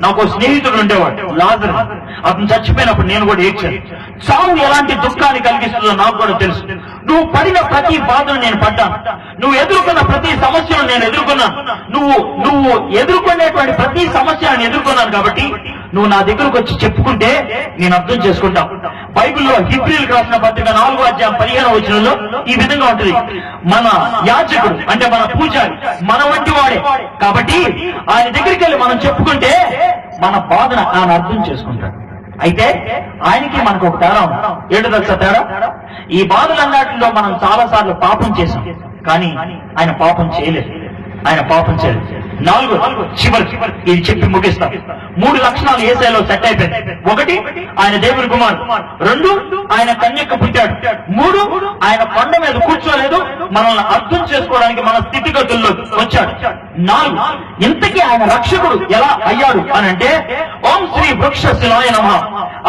నాకు ఒక స్నేహితుడు ఉండేవాడు, లాజరు. అతను చచ్చిపోయినప్పుడు నేను కూడా ఏడ్చాను. చావు ఎలాంటి దుఃఖాన్ని కలిగిస్తుందో నాకు కూడా తెలుసు. నువ్వు పడిన ప్రతి బాధను నేను పడ్డాను, నువ్వు ఎదుర్కొన్న ప్రతి సమస్యను నేను ఎదుర్కొన్నాను, నువ్వు ఎదుర్కొనేటువంటి ప్రతి సమస్యను ఎదుర్కొన్నాను. కాబట్టి నువ్వు నా దగ్గరకు వచ్చి చెప్పుకుంటే నేను అర్థం చేసుకుంటాను. బైబిల్లో హెబ్రీయులకు రాసిన పత్రిక 4వ అధ్యాయం 15వ వచనంలో ఈ విధంగా ఉంటుంది. మన యాజకుడు అంటే మన పూజారి మన వంటి వాడే కాబట్టి ఆయన దగ్గరికి వెళ్ళి మనం చెప్పుకుంటే మన బాధను ఆయన అర్థం చేసుకుంటాడు. అయితే ఆయనకి మనకు ఒక తేడా ఉంది. ఏంటో తెలుసా తేడా? ఈ బాధలన్నిటిలో మనం చాలా సార్లు పాపం చేశాం, కానీ ఆయన పాపం చేయలేదు. ఆయన పాపం చేయలేదు. 4 చివరి ఇది చెప్పి ముగిస్తాం. 3 లక్షణాలు యేసయ్యలో సెట్ అయిపోయింది. 1 ఆయన దేవుని కుమారుడు, 2 ఆయన కన్యక పుట్టాడు, 3 ఆయన కొండ మీద కూర్చోలేదు, మనల్ని అర్థం చేసుకోవడానికి మన స్థితిగతుల్లో వచ్చాడు. 4 ఇంతకీ ఆయన రక్షకుడు ఎలా అయ్యాడు అని అంటే ఓం శ్రీ వృక్ష శిలాయ నమః.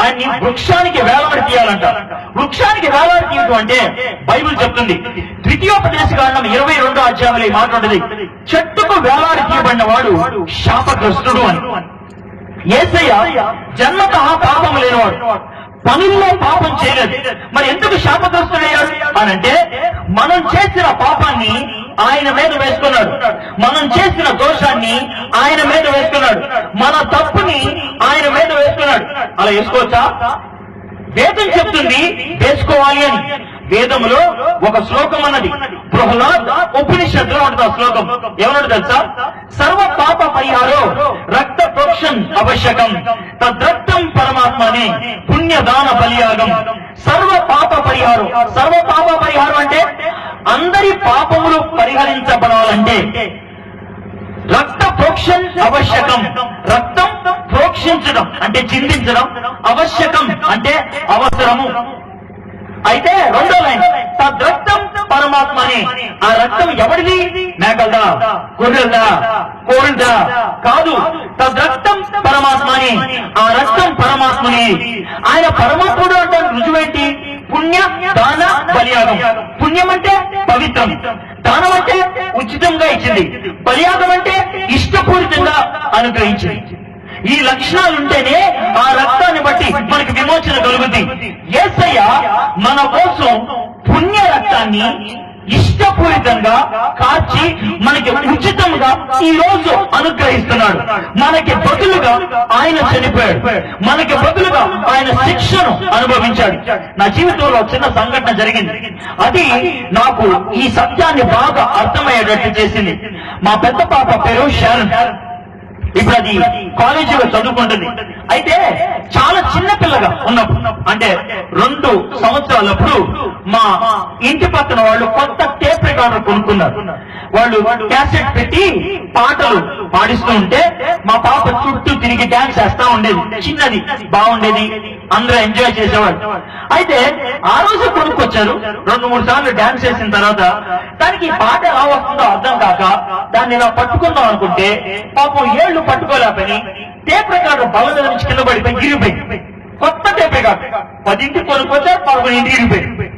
ఆయన్ని వృక్షానికి వేలాడి తీయాలంట. వృక్షానికి వేలాడి తీయటం అంటే బైబిల్ చెప్తుంది. ద్వితీయోపదేశకాండం 22వ అధ్యాయంలో ఈ మాట ఉంటుంది. చెట్టుకు వేలాడి తీయబడిన వాడు శాపగ్రస్తుడు అని. యేసయ్య జన్మతః పాపం లేనివాడు, పనుల్లో పాపం చేయలేదు. మరి ఎందుకు శాపగ్రస్తుడయ్యాడు అనంటే మనం చేసిన పాపాన్ని ఆయన మీద వేసుకున్నాడు, మనం చేసిన దోషాన్ని ఆయన మీద వేసుకున్నాడు, మన తప్పుని ఆయన మీద వేసుకున్నాడు. అలా వేసుకోవచ్చా? వేదం చెప్తుంది వేసుకోవాలి అని. వేదములో ఒక శ్లోకం అన్నది, బృహలాద్ ఉపనిషత్తులో ఉంటుంది. ఆ శ్లోకం ఏమన్నాడు తెలుసా? సర్వ పాప పరిహారో రక్త ప్రోక్షం ఆవశ్యకం తద్రక్తం పరమాత్మనే పుణ్యదాన బలియాగం. సర్వ పాప పరిహారం. సర్వ పాప పరిహారం అంటే అందరి పాపములు పరిహరించబడాలంటే రక్త ప్రోక్షం ఆవశ్యకం. రక్తం ప్రోక్షించడం అంటే చిందించడం, ఆవశ్యకం అంటే అవసరము. అయితే 2వ లైన్ తద్రక్తం పరమాత్మని. ఆ రక్తం ఎవరిది? మేకలదా, గొర్రెలదా, కోళ్ళదా? కాదు. తద్రక్తం పరమాత్మని. ఆ రక్తం పరమాత్మని. ఆయన పరమాత్ముడు అంటే రుజువేంటి? పుణ్య దాన బలియాగం. పుణ్యం అంటే పవిత్రం, దానం అంటే ఉచితంగా ఇచ్చింది, బలియాగం అంటే ఇష్టపూరితంగా అనుగ్రహించింది. ఈ లక్షణాలు ఉంటేనే ఆ రక్తాన్ని బట్టి మనకి విమోచన కలుగుతుంది. యేసయ్య మన కోసం పుణ్య రక్తాన్ని ఇష్టపూరితంగా కార్చి మనకి ఉచితంగా ఈ రోజు అనుగ్రహిస్తున్నాడు. మనకి బదులుగా ఆయన చనిపోయాడు, మనకి బదులుగా ఆయన శిక్షను అనుభవించాడు. నా జీవితంలో చిన్న సంఘటన జరిగింది. అది నాకు ఈ సత్యాన్ని బాగా అర్థమయ్యేటట్టు చేసింది. మా పెద్ద పాప పేరు షారన్. ఇప్పుడు అది కాలేజీలో చదువుకుంటుంది. అయితే చాలా చిన్న పిల్లగా ఉన్నప్పుడు అంటే 2 సంవత్సరాలప్పుడు మా ఇంటి పక్కన వాళ్ళు కొత్త టేప్ రికార్డర్ కొనుక్కున్నారు. వాళ్ళు క్యాసెట్ పెట్టి పాటలు పాడిస్తూ ఉంటే మా పాప చుట్టూ తిరిగి డాన్స్ చేస్తా ఉండేది. చిన్నది బాగుండేది, అందరూ ఎంజాయ్ చేసేవాళ్ళు. అయితే ఆ రోజు కొనుక్కొచ్చారు. 2-3 సార్లు డాన్స్ చేసిన తర్వాత దానికి ఈ పాట ఎలా వస్తుందో అర్థం కాక దాన్ని ఇలా పట్టుకుందాం అనుకుంటే పాపం ఏళ్ళు పట్టుకోలేపని టేప్ రికార్డు బల్ల మీద నుంచి కింద పడిపోయి గిరిపోయి. కొత్త టేప్ రికార్డు 10ంటికి కొనుక్కొచ్చారు, 11ంటికి గిరిపోయి.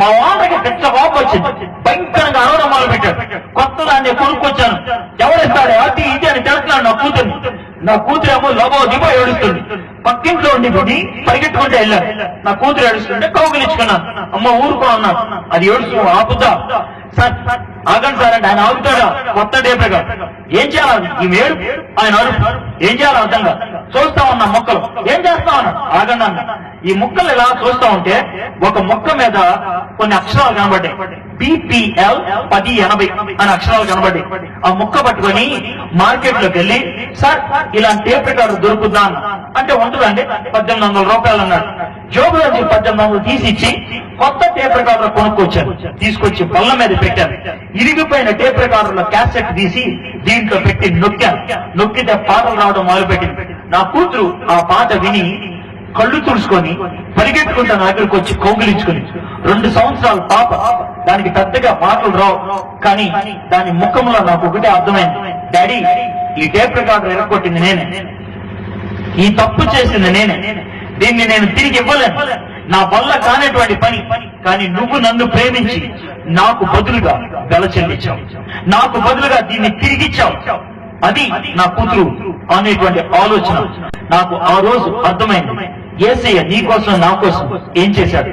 మా వాళ్ళకి పెద్ద వాపు వచ్చింది, భయంకరంగా అరవడం మొదలు పెట్టాడు. కొత్త దాన్ని కొనుక్కొచ్చాను, ఎవరిస్తాడు అది ఇది అని తెలుస్తున్నాడు నా కూతురు. నా కూతురేమో లబో దిబో ఏడుస్తుంది. పక్కింట్లో ఉండి పరిగెట్టుకుంటే వెళ్ళాను. నా కూతురు ఏడుస్తుంటే కౌగిలించుకున్నాను. అమ్మ ఊరుకో అన్నాను. అది ఏడుస్తూ ఆపుతా. సార్ ఆగండి సార్ అంటే ఆయన ఆగుతాడా? కొత్త టేపే కాదు. ఏం చేయాలి ఈ వేడు? ఆయన అడుగు ఏం చేయాలి అర్థంగా చూస్తా ఉన్నా మొక్కలు. ఏం చేస్తా ఉన్నా? ఆగండి అన్న. ఈ ముక్కలు ఇలా చూస్తా ఉంటే ఒక మొక్క మీద కొన్ని అక్షరాలు కనబడ్డాయి. BPL 1080 అనే అక్షరాలు కనబడ్డాయి. ఆ ముక్క పట్టుకొని మార్కెట్ లోకి వెళ్ళి సార్ ఇలాంటి టేప్ రికార్డు దొరుకుతుందా అంటే ఉంటుందండి, 1800 రూపాయలు అన్నాడు. జోబు నుంచి 1800 తీసిచ్చి కొత్త టేప్ రికార్డులు కొనుక్కొచ్చాను. తీసుకొచ్చి బల్ల మీద పెట్టాను. ఇరిగిపోయిన టేప్ రికార్డులో క్యాసెట్ తీసి దీంట్లో పెట్టి నొక్కాను. నొక్కితే పాటలు రావడం మొదలుపెట్టింది. నా కూతురు ఆ పాట విని కళ్ళు తుడుచుకొని పరిగెత్తుకుంటా నా దగ్గరకు వచ్చి కౌగిలించుకుని 2 సంవత్సరాల పాప, దానికి పెద్దగా మాటలు రావు, కానీ దాని ముఖంలో నాకు ఒకటే అర్థమైంది, డాడీ ఈ టేప్ రికార్డర్ ఎరగొట్టింది నేనే, ఈ తప్పు చేసింది నేనే, దీన్ని నేను తిరిగి ఇవ్వలేను, నా వల్ల కానిటువంటి పని, కానీ నువ్వు నన్ను ప్రేమించి నాకు బదులుగా వెల చెల్లించావు, నాకు బదులుగా దీన్ని తిరిగిచ్చావు, అది నా కూతురు అనేటువంటి ఆలోచన నాకు ఆ రోజు అర్థమైంది. యేసయ్య నీ కోసం నా కోసం ఏం చేశాడు?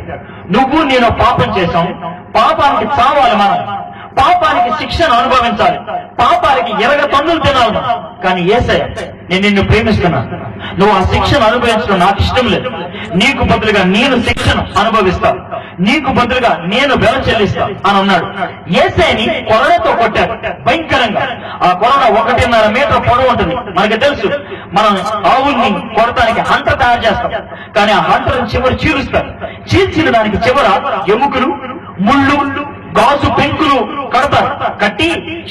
నువ్వు నేను పాపం చేశాం, పాపానికి చావాలి, మనం పాపానికి శిక్షను అనుభవించాలి, పాపానికి ఎరగ తన్నులు తినాలి, కానీ యేసయ్య నేను నిన్ను ప్రేమిస్తున్నాను, నువ్వు ఆ శిక్షను అనుభవించడం నాకు ఇష్టం లేదు, నీకు బదులుగా నేను శిక్షను అనుభవిస్తాను, నీకు బదులుగా నేను వెల చెల్లిస్తాను అని అన్నాడు. యేసయ్యని కొరడతో కొట్టారు భయంకరంగా. ఆ కొరడ 1.5 మీటర్ పొడవు ఉంటుంది. మనకి తెలుసు, మనం ఆవుల్ని కొడటానికి హంట తయారు చేస్తాం, కానీ ఆ హంటను చివరి చీలుస్తారు, చీల్చిన దానికి చివర ఎముకలు, ముళ్ళు, గాజు పెంకులు కడతారు, కట్టి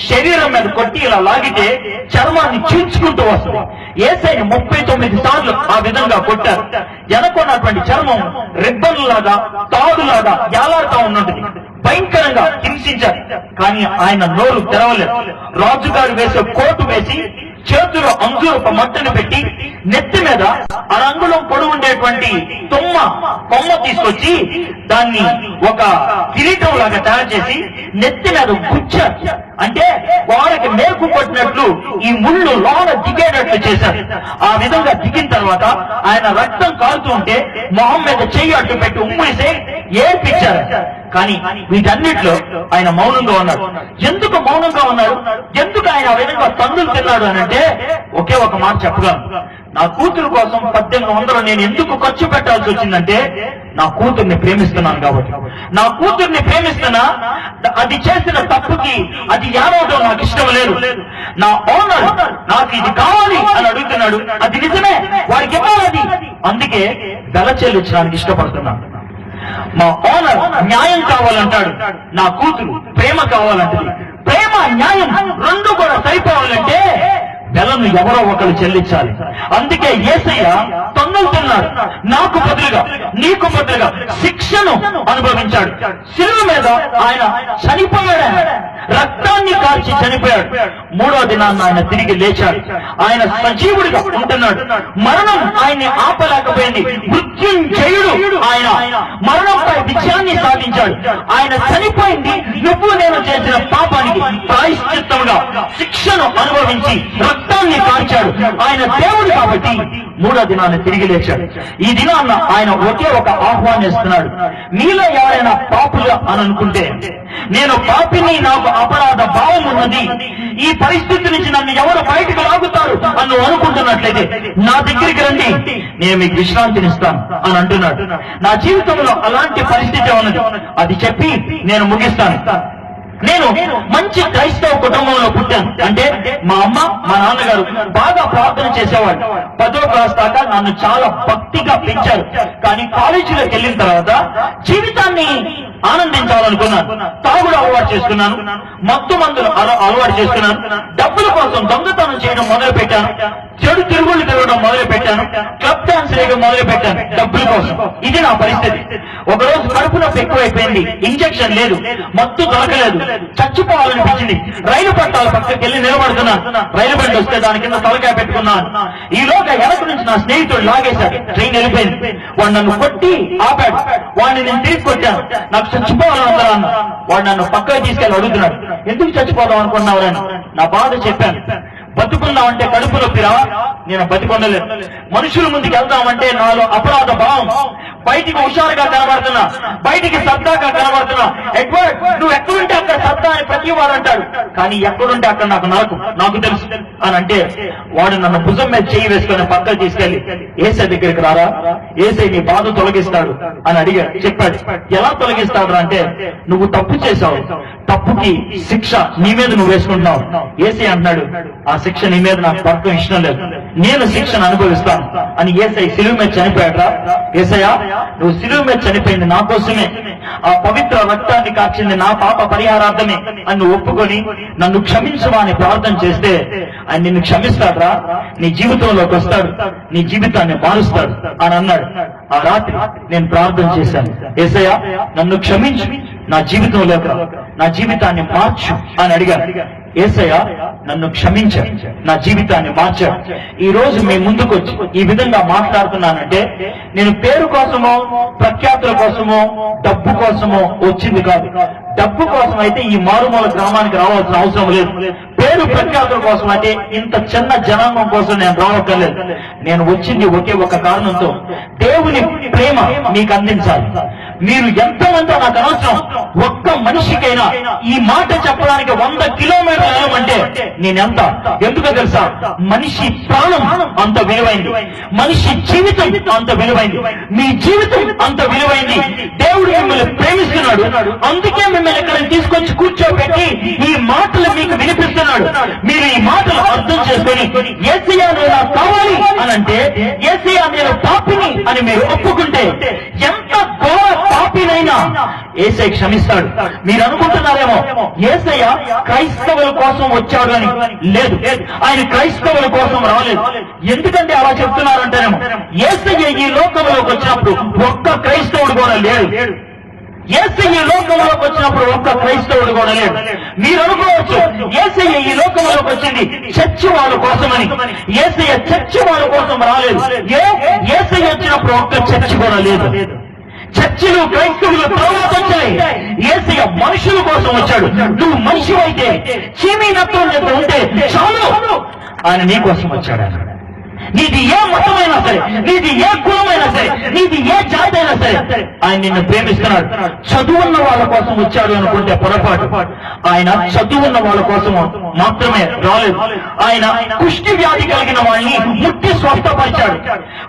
శరీరం మీద కొట్టి ఇలా లాగితే చర్మాన్ని చీల్చుకుంటూ వస్తుంది. యేసయ్యని 39 సార్లు ఆ విధంగా కొట్టారు. వెనకున్నటువంటి చర్మం రిబ్బన్ లాగా, తాడులాగా ఏలాడుతూ ఉన్నది. భయంకరంగా హింసించారు, కానీ ఆయన నోరు తెరవలేదు. రాజుగారు వేసే కోటు వేసి చేతుల్లో అంజూరపు మట్టను పెట్టి నెత్తి మీద 1 అంగుళం పొడవు ఉండేటువంటి కొమ్మ తీసుకొచ్చి దాన్ని ఒక కిరీటం లాగా తయారు చేసి నెత్తి మీద గుచ్చారు. అంటే వారికి మేకు కొట్టినట్లు ఈ ముళ్ళు లోన దిగేటట్లు చేశారు. ఆ విధంగా దిగిన తర్వాత ఆయన రక్తం కారుతూ ఉంటే మొహం మీద చెయ్యి అడ్డు పెట్టి ఉమ్మేసి ఏడ్పించారు. కానీ వీటన్నిటిలో ఆయన మౌనంగా ఉన్నారు. ఎందుకు మౌనంగా ఉన్నారు? ఎందుకు ఆయన ఆ విధంగా తన్నులు తిన్నాడు అని అంటే ఒకే ఒక మాట చెప్పగలను. నా కూతురు కోసం 1800 నేను ఎందుకు ఖర్చు పెట్టాల్సి వచ్చిందంటే నా కూతుర్ని ప్రేమిస్తున్నాను కాబట్టి. నా కూతుర్ని ప్రేమిస్తున్నా, అది చేసిన తప్పుకి అది ఏడవడం నాకు ఇష్టం లేదు. నా ఓనర్ నాకు ఇది కావాలి అని అడుగుతున్నాడు, అది నిజమే, వారికి ఇవ్వాలి, అందుకే వెల చెల్లించడానికి ఇష్టపడుతున్నాను. మా ఓనర్ న్యాయం కావాలంటాడు, నా కూతురు ప్రేమ కావాలంటుంది. ప్రేమ న్యాయం 2 కూడా సరిపోవాలంటే వెలను ఎవరో ఒకరు చెల్లించాలి. అందుకే యేసయ్య తన్నులు తిన్నాడు, నాకు బదులుగా నీకు బదులుగా శిక్షను అనుభవించాడు. శిలువ మీద ఆయన చనిపోయాడు, రక్తాన్ని కార్చి చనిపోయాడు. 3వ దినాన్న ఆయన తిరిగి లేచాడు. ఆయన సజీవుడిగా ఉంటున్నాడు. మరణం ఆయన్ని ఆపలేకపోయింది. మృత్యుంజయుడు ఆయన మరణంపై విజయాన్ని సాధించాడు. ఆయన చనిపోయింది నువ్వు నేను చేసిన పాపానికి ప్రాయశ్చిత్తంగా శిక్షను అనుభవించి రక్తాన్ని కార్చాడు. ఆయన దేవుడు కాబట్టి 3వ దినాన్ని తిరిగి లేచాడు. ఈ దినాన్న ఆయన ఒకే ఒక ఆహ్వానిస్తున్నాడు, మీలో ఎవరైనా పాపులు అని అనుకుంటే, నేను పాపిని, నాకు అపరాధ భావం ఉన్నది, ఈ పరిస్థితి నుంచి నన్ను ఎవరు బయటకు లాగుతారు అని అనుకుంటున్నట్లయితే నా దగ్గరికి రండి, నేను మీకు విశ్రాంతినిస్తాను అని అంటున్నాడు. నా జీవితంలో అలాంటి పరిస్థితి ఉన్నది. అది చెప్పి నేను ముగిస్తాను. నేను మంచి క్రైస్తవ కుటుంబంలో పుట్టాను. అంటే మా అమ్మ మా నాన్నగారు బాగా ప్రార్థన చేసేవాడు. 10వ క్లాస్ దాకా నన్ను చాలా భక్తిగా పెంచారు. కానీ కాలేజీలోకి వెళ్ళిన తర్వాత జీవితాన్ని ఆనందించాలనుకున్నాను. తాగుడు అలవాటు చేసుకున్నాను, మత్తు మందులు అలవాటు చేసుకున్నాను, డబ్బుల కోసం దొంగతనం చేయడం మొదలు పెట్టాను, చెడు తిరుగుళ్ళు తిరగడం మొదలు పెట్టాను, క్లబ్ డాన్స్ వేయడం మొదలు పెట్టాను డబ్బుల కోసం. ఇది నా పరిస్థితి. ఒకరోజు కడుపు నొప్పి ఎక్కువైపోయింది, ఇంజక్షన్ లేదు, మత్తు దొరకలేదు, చచ్చిపోవాలనిపించింది. రైలు పట్టాల పక్కకి వెళ్ళి నిలబడుతున్నాను. రైలు బండి వస్తే దాని కింద తలకాయ పెట్టుకున్నాను. ఈలోగా వెనక నుంచి నా స్నేహితుడు లాగేశాడు. ట్రైన్ వెళ్ళిపోయింది. వాడు నన్ను కొట్టి ఆపాడు. వాడిని నేను తిరిగి కొట్టాను. నాకు చచ్చిపోవాలనుకున్నాను. వాడు నన్ను పక్కకి తీసుకెళ్ళి అడుగుతున్నాడు, ఎందుకు చచ్చిపోదాం అనుకున్నావురని. నా బాధ చెప్పాను. బతుకుందామంటే కడుపు నొప్పిరా, నేను బతికొండలేదు. మనుషుల ముందుకు వెళ్దామంటే నాలో అపరాధ భావం. బయటికి హుషారుగా కనబడుతున్నా, బయటికి సరదాగా కనబడుతున్నా. ఎడ్వర్డ్, నువ్వు ఎక్కడుంటే అక్కడ సరదా అని ప్రతి వాడు అంటాడు, కానీ ఎక్కడుంటే అక్కడ నాకు తెలుసు అని అంటే, వాడు నన్ను భుజం మీద చేయి వేసుకుని పక్కకు తీసుకెళ్లి, ఏసై దగ్గరికి రారా, ఏసై నీ బాధ తొలగిస్తాడు అని అడిగాడు. చెప్పాడు. ఎలా తొలగిస్తాడు అంటే, నువ్వు తప్పు చేశావు, తప్పుకి శిక్ష నీ మీద నువ్వు వేసుకుంటున్నావు. యేసయ్య అంటున్నాడు, ఆ శిక్ష నీ మీద నాకు పడటం ఇష్టం లేదు, నేను శిక్షను అనుభవిస్తాను అని. యేసయ్య సిలువ మీద చనిపోయాడ్రా. యేసయ్య నువ్వు సిలువ మీద చనిపోయింది నా కోసమే, ఆ పవిత్ర రక్తాన్ని కార్చింది నా పాప పరిహారార్థమే అని నువ్వు ఒప్పుకొని నన్ను క్షమించవా అని ప్రార్థన చేస్తే ఆయన నిన్ను క్షమిస్తాడ్రా, నీ జీవితంలోకి వస్తాడు, నీ జీవితాన్ని మారుస్తాడు అని అన్నాడు. ఆ రాత్రి నేను ప్రార్థన చేశాను, యేసయ్య నన్ను క్షమించు, నా జీవితంలోకి రా, నా జీవితాన్ని మార్చు అని అడిగాను. యేసయ్య నన్ను క్షమించాడు, నా జీవితాన్ని మార్చాడు. ఈ రోజు మీ ముందుకు వచ్చి ఈ విధంగా మాట్లాడుతున్నానంటే నేను పేరు కోసమో ప్రఖ్యాతుల కోసమో డబ్బు కోసమో వచ్చింది కాదు. డబ్బు కోసం అయితే ఈ మారుమూల గ్రామానికి రావాల్సిన అవసరం లేదు. పేరు ప్రఖ్యాతుల కోసం అయితే ఇంత చిన్న జనాంగం కోసం నేను రావట్లేదు. నేను వచ్చింది ఒకే ఒక కారణంతో, దేవుని ప్రేమ మీకు అందించాలి. మీరు ఎంతమంది నాకు అనవసరం, ఒక్క మనిషికైనా ఈ మాట చెప్పడానికి 100 కిలోమీటర్లు వెళ్ళమంటే నేనెంత. ఎందుకో తెలుసా, మనిషి ప్రాణం అంత విలువైంది, మనిషి జీవితం అంత విలువైంది, మీ జీవితం అంత విలువైంది. దేవుడు మిమ్మల్ని ప్రేమిస్తున్నాడు, అందుకే మిమ్మల్ని ఇక్కడ తీసుకొచ్చి కూర్చోబెట్టి ఈ మాటలు మీకు వినిపిస్తున్నాడు. మీరు ఈ మాటలు అర్థం చేసుకొని యేసయ్య నువ్వు నాకు కావాలి అని అంటే, యేసయ్య నేను పాపిని అని మీరు ఒప్పుకుంటే ఎంత ఘోర పాపినైనా యేసయ్య క్షమిస్తాడు. మీరు అనుకుంటున్నారేమో యేసయ్య క్రైస్తవుల కోసం వచ్చాడు అని. లేదు, ఆయన క్రైస్తవుల కోసం రాలేదు. ఎందుకంటే అలా చెప్తున్నారంటేనేమో, యేసయ్య ఈ లోకంలోకి వచ్చినప్పుడు ఒక్క క్రైస్తవుడు కూడా లేడు. యేసయ్య ఈ లోకంలోకి వచ్చినప్పుడు ఒక్క క్రైస్తవుడు కూడా లేడు. మీరు అనుకోవచ్చు యేసయ్య ఈ లోకంలోకి వచ్చింది చర్చి వాళ్ళ కోసమని. యేసయ్య చర్చి వాళ్ళ కోసం రాలేదు. యేసయ్య వచ్చినప్పుడు ఒక్క చర్చి కూడా లేదు. చర్చిలు క్రైస్తవులు తర్వాత వచ్చాయి. యేసయ్య మనుషుల కోసం వచ్చాడు. నువ్వు మనిషి అయితే చీమీనత్వం ఉంటే చాలు, ఆయన నీ కోసం వచ్చాడు. నీది ఏ మతమైనా సరే, నీది ఏ కులమైనా సరే, నీది ఏ జాతి అయినా సరే, ఆయన నిన్ను ప్రేమిస్తున్నాడు. చదువున్న వాళ్ళ కోసం వచ్చాడు అనుకుంటే పొరపాటు. ఆయన చదువున్న వాళ్ళ కోసం మాత్రమే రాలేదు. ఆయన కుష్టి వ్యాధి కలిగిన వాళ్ళని ముట్టి స్వస్థపరిచాడు.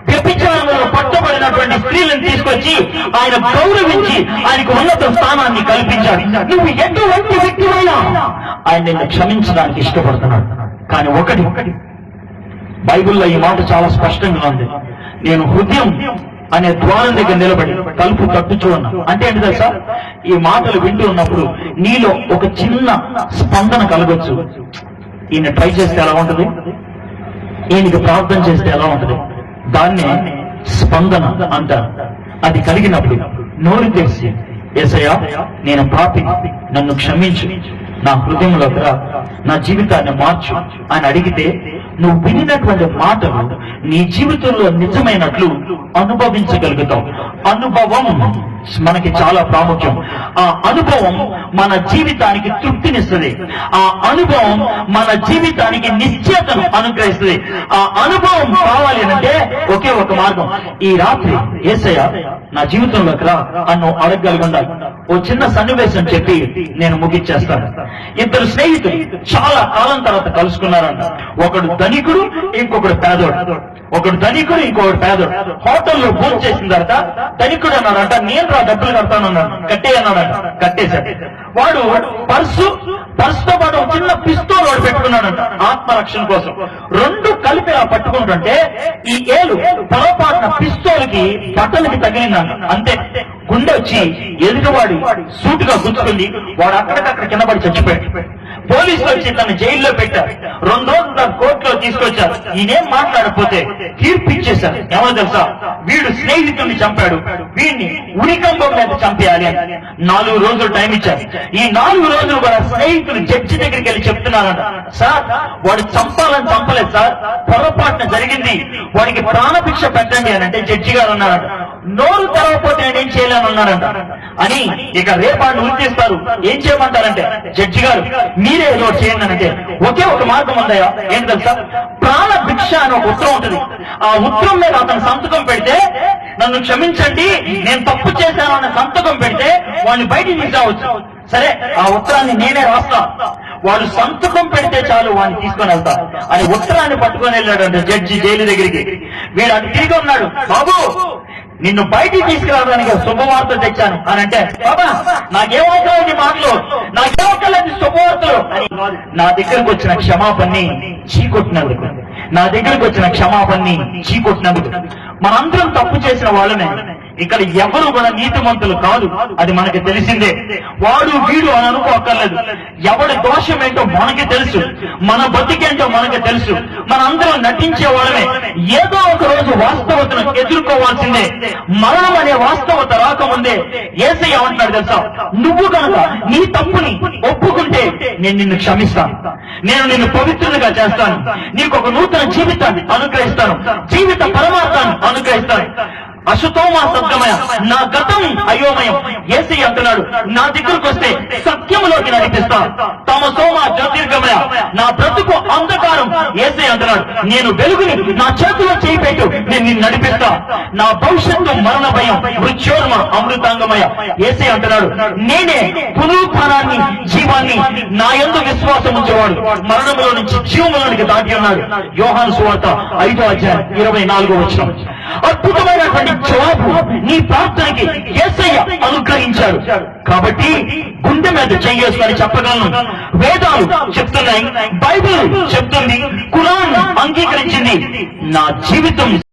వ్యభిచారంలో పట్టబడినటువంటి స్త్రీలను తీసుకొచ్చి ఆయన గౌరవించి ఆయనకు ఉన్నత స్థానాన్ని కల్పించాడు. నువ్వు ఎటువంటి వ్యక్తివైనా ఆయన నిన్ను క్షమించడానికి ఇష్టపడుతున్నాడు. కానీ ఒకటి బైబిల్లో ఈ మాట చాలా స్పష్టంగా ఉంది, నేను హృదయం అనే ద్వారం దగ్గర నిలబడి తలుపు తట్టుచూ ఉన్నా. అంటే ఏంటి తెలుసా, ఈ మాటలు వింటూ ఉన్నప్పుడు నీలో ఒక చిన్న స్పందన కలగొచ్చు. ఈయన ట్రై చేస్తే ఎలా ఉంటుంది, ఈయనకి ప్రార్థన చేస్తే ఎలా ఉంటుంది, దాన్నే స్పందన అంటారు. అది కలిగినప్పుడు నోరు తెరిచి యేసయ్య నేను పాపి, నన్ను క్షమించు, నా హృదయంలోకి రా, నా జీవితాన్ని మార్చు అని అడిగితే నువ్వు వినినటువంటి మాటలు నీ జీవితంలో నిజమైనట్లు అనుభవించగలుగుతావు. అనుభవం మనకి చాలా ప్రాముఖ్యం. ఆ అనుభవం మన జీవితానికి తృప్తినిస్తుంది. ఆ అనుభవం మన జీవితానికి నిశ్చయతను అనుగ్రహిస్తుంది. ఆ అనుభవం కావాలి అంటే ఒకే ఒక మార్గం. ఈ రాత్రి యేసయ్య నా జీవితంలోకి రా అన్ను అడగగలిగి ఉండాలి. ఓ చిన్న సన్నివేశం చెప్పి నేను ముగిచ్చేస్తాను. ఇద్దరు స్నేహితులు చాలా కాలం తర్వాత కలుసుకున్నారంట. ఒకడు ధనికుడు, ఇంకొకడు పేదోడు. ఒకడు ధనికుడు, ఇంకొకడు పేదోడు. హోటల్లో భోజనం చేసిన తర్వాత ధనికుడు అన్నాడంట, నేను రా డబ్బులు కడతానన్నాడు. కట్టే అన్నాడంట, కట్టేశాడు. వాడు పర్సుతో పాటు ఒక చిన్న పిస్తోల్ వాడు పెట్టుకున్నాడంట ఆత్మరక్షణ కోసం. రెండు కలిపి ఆ పట్టుకుంటుంటే ఈ ఏలు పొరపాటున పిస్తోల్కి బట్టలకి తగిలిందంట. అంతే, గుండె వచ్చి ఎదుటివాడి సూటుగా గుచ్చుకుంది. వాడు అక్కడికక్కడ కింద పడి చచ్చిపోయాడు. పోలీసులు వచ్చి తను జైల్లో పెట్టారు. 2 రోజులు తన కోర్టులో తీసుకొచ్చారు. ఈయనేం మాట్లాడకపోతే తీర్పు ఇచ్చేశారు. ఏమో తెలుసా, వీడు స్నేహితుడిని చంపాడు, వీడిని ఉరికంబం మీద చంపేయాలి అని 4 రోజులు టైం ఇచ్చారు. ఈ 4 రోజులు కూడా స్నేహితులు జడ్జి దగ్గరికి వెళ్ళి చెప్తున్నారంట, సార్ వాడు చంపాలని చంపలేదు సార్, పొరపాటున జరిగింది, వాడికి ప్రాణభిక్ష పెట్టండి అని అంటే జడ్జి గారు ఉన్నారంట. నోరు తెరవకపోతే నేనేం చేయలేను అన్నారంట. అని ఇక రేపాన్ని ఉరితీస్తారు. ఏం చేయమంటారంటే జడ్జి గారు మీరే ఏదో చేయండి అంటే ఒకే ఒక మార్గం ఉందయా, ఏం తెలుసా, ప్రాణభిక్ష అని ఒక ఉత్తరం ఉంటుంది. ఆ ఉత్తరం మీద అతను సంతకం పెడితే నన్ను క్షమించండి నేను తప్పు చేశాను అనే సంతకం పెడితే వాడిని బయటికి తీసుకురావచ్చు. సరే ఆ ఉత్తరాన్ని నేనే రాస్తా, వాడు సంతకం పెడితే చాలు వాడిని తీసుకొని వెళ్తా అని ఉత్తరాన్ని పట్టుకొని వెళ్ళాడు అంటే జడ్జి జైలు దగ్గరికి. వీడు అటు తిరిగి ఉన్నాడు, బాబు నిన్ను బయటికి తీసుకురావడానికి శుభవార్తలు తెచ్చాను అని అంటే, బాబా నాకేమవుతావు నీ మాటలు, నాకేమవుతలేదు శుభవార్తలు అని నా దగ్గరకు వచ్చిన క్షమాపణని చీకొట్టినందుకు, నా దగ్గరకు వచ్చిన క్షమాపణని చీకొట్టినందుకు. మనందరం తప్పు చేసిన వాళ్ళనే. ఇక్కడ ఎవరు కూడా నీతిమంతులు కాదు, అది మనకి తెలిసిందే. వాడు వీడు అని అనుకోక్కర్లేదు. ఎవడి దోషం ఏంటో మనకి తెలుసు, మన బతికేంటో మనకి తెలుసు. మనందరం నటించే వాళ్ళమే. ఏదో ఒక రోజు వాస్తవతను ఎదుర్కోవాల్సిందే. మరణం అనే వాస్తవత రాకముందే యేసయ్య ఏమంటున్నాడు తెలుసా, నువ్వు కనుక నీ తప్పుని ఒప్పుకుంటే నేను నిన్ను క్షమిస్తాను, నేను నిన్ను పవిత్రునిగా చేస్తాను, నీకు ఒక నూతన జీవితాన్ని అనుగ్రహిస్తాను, జీవిత పరమార్థాన్ని అనుగ్రహిస్తాను. అశుతోమా సద్గమయ, నా గతం అయోమయం. యేసయ్య అంటున్నాడు, నా దగ్గరకు వస్తే సత్యములోకి నడిపిస్తా. తమసోమా జ్యోతిర్గమయ, నా బ్రతుకు అంధకారం. యేసయ్య అంటున్నాడు, నేను వెలుగుని నా చేతిలో చేయి పెట్టు, నేను నిన్ను నడిపిస్తా. నా భవిష్యత్తు మరణ భయం, మృత్యోర్మ అమృతాంగమయ. యేసయ్య అంటున్నాడు, నేనే పునరుత్థానాన్ని జీవాన్ని, నా యందు విశ్వాసం ఉంచేవాడు మరణములో నుంచి జీవములోనికి దాటి ఉన్నాడు. యోహాను సువార్త 5:24 అద్భుతమైనటువంటి జవాబు నీ ప్రార్థనకి యేసయ్య అనుగ్రహించాడు. కాబట్టి గుండె మీద చెయ్యేసుకొని చెప్పగలను. వేదాలు చెప్తున్నాయి, బైబిల్ చెప్తుంది, ఖురాన్ అంగీకరించింది. నా జీవితం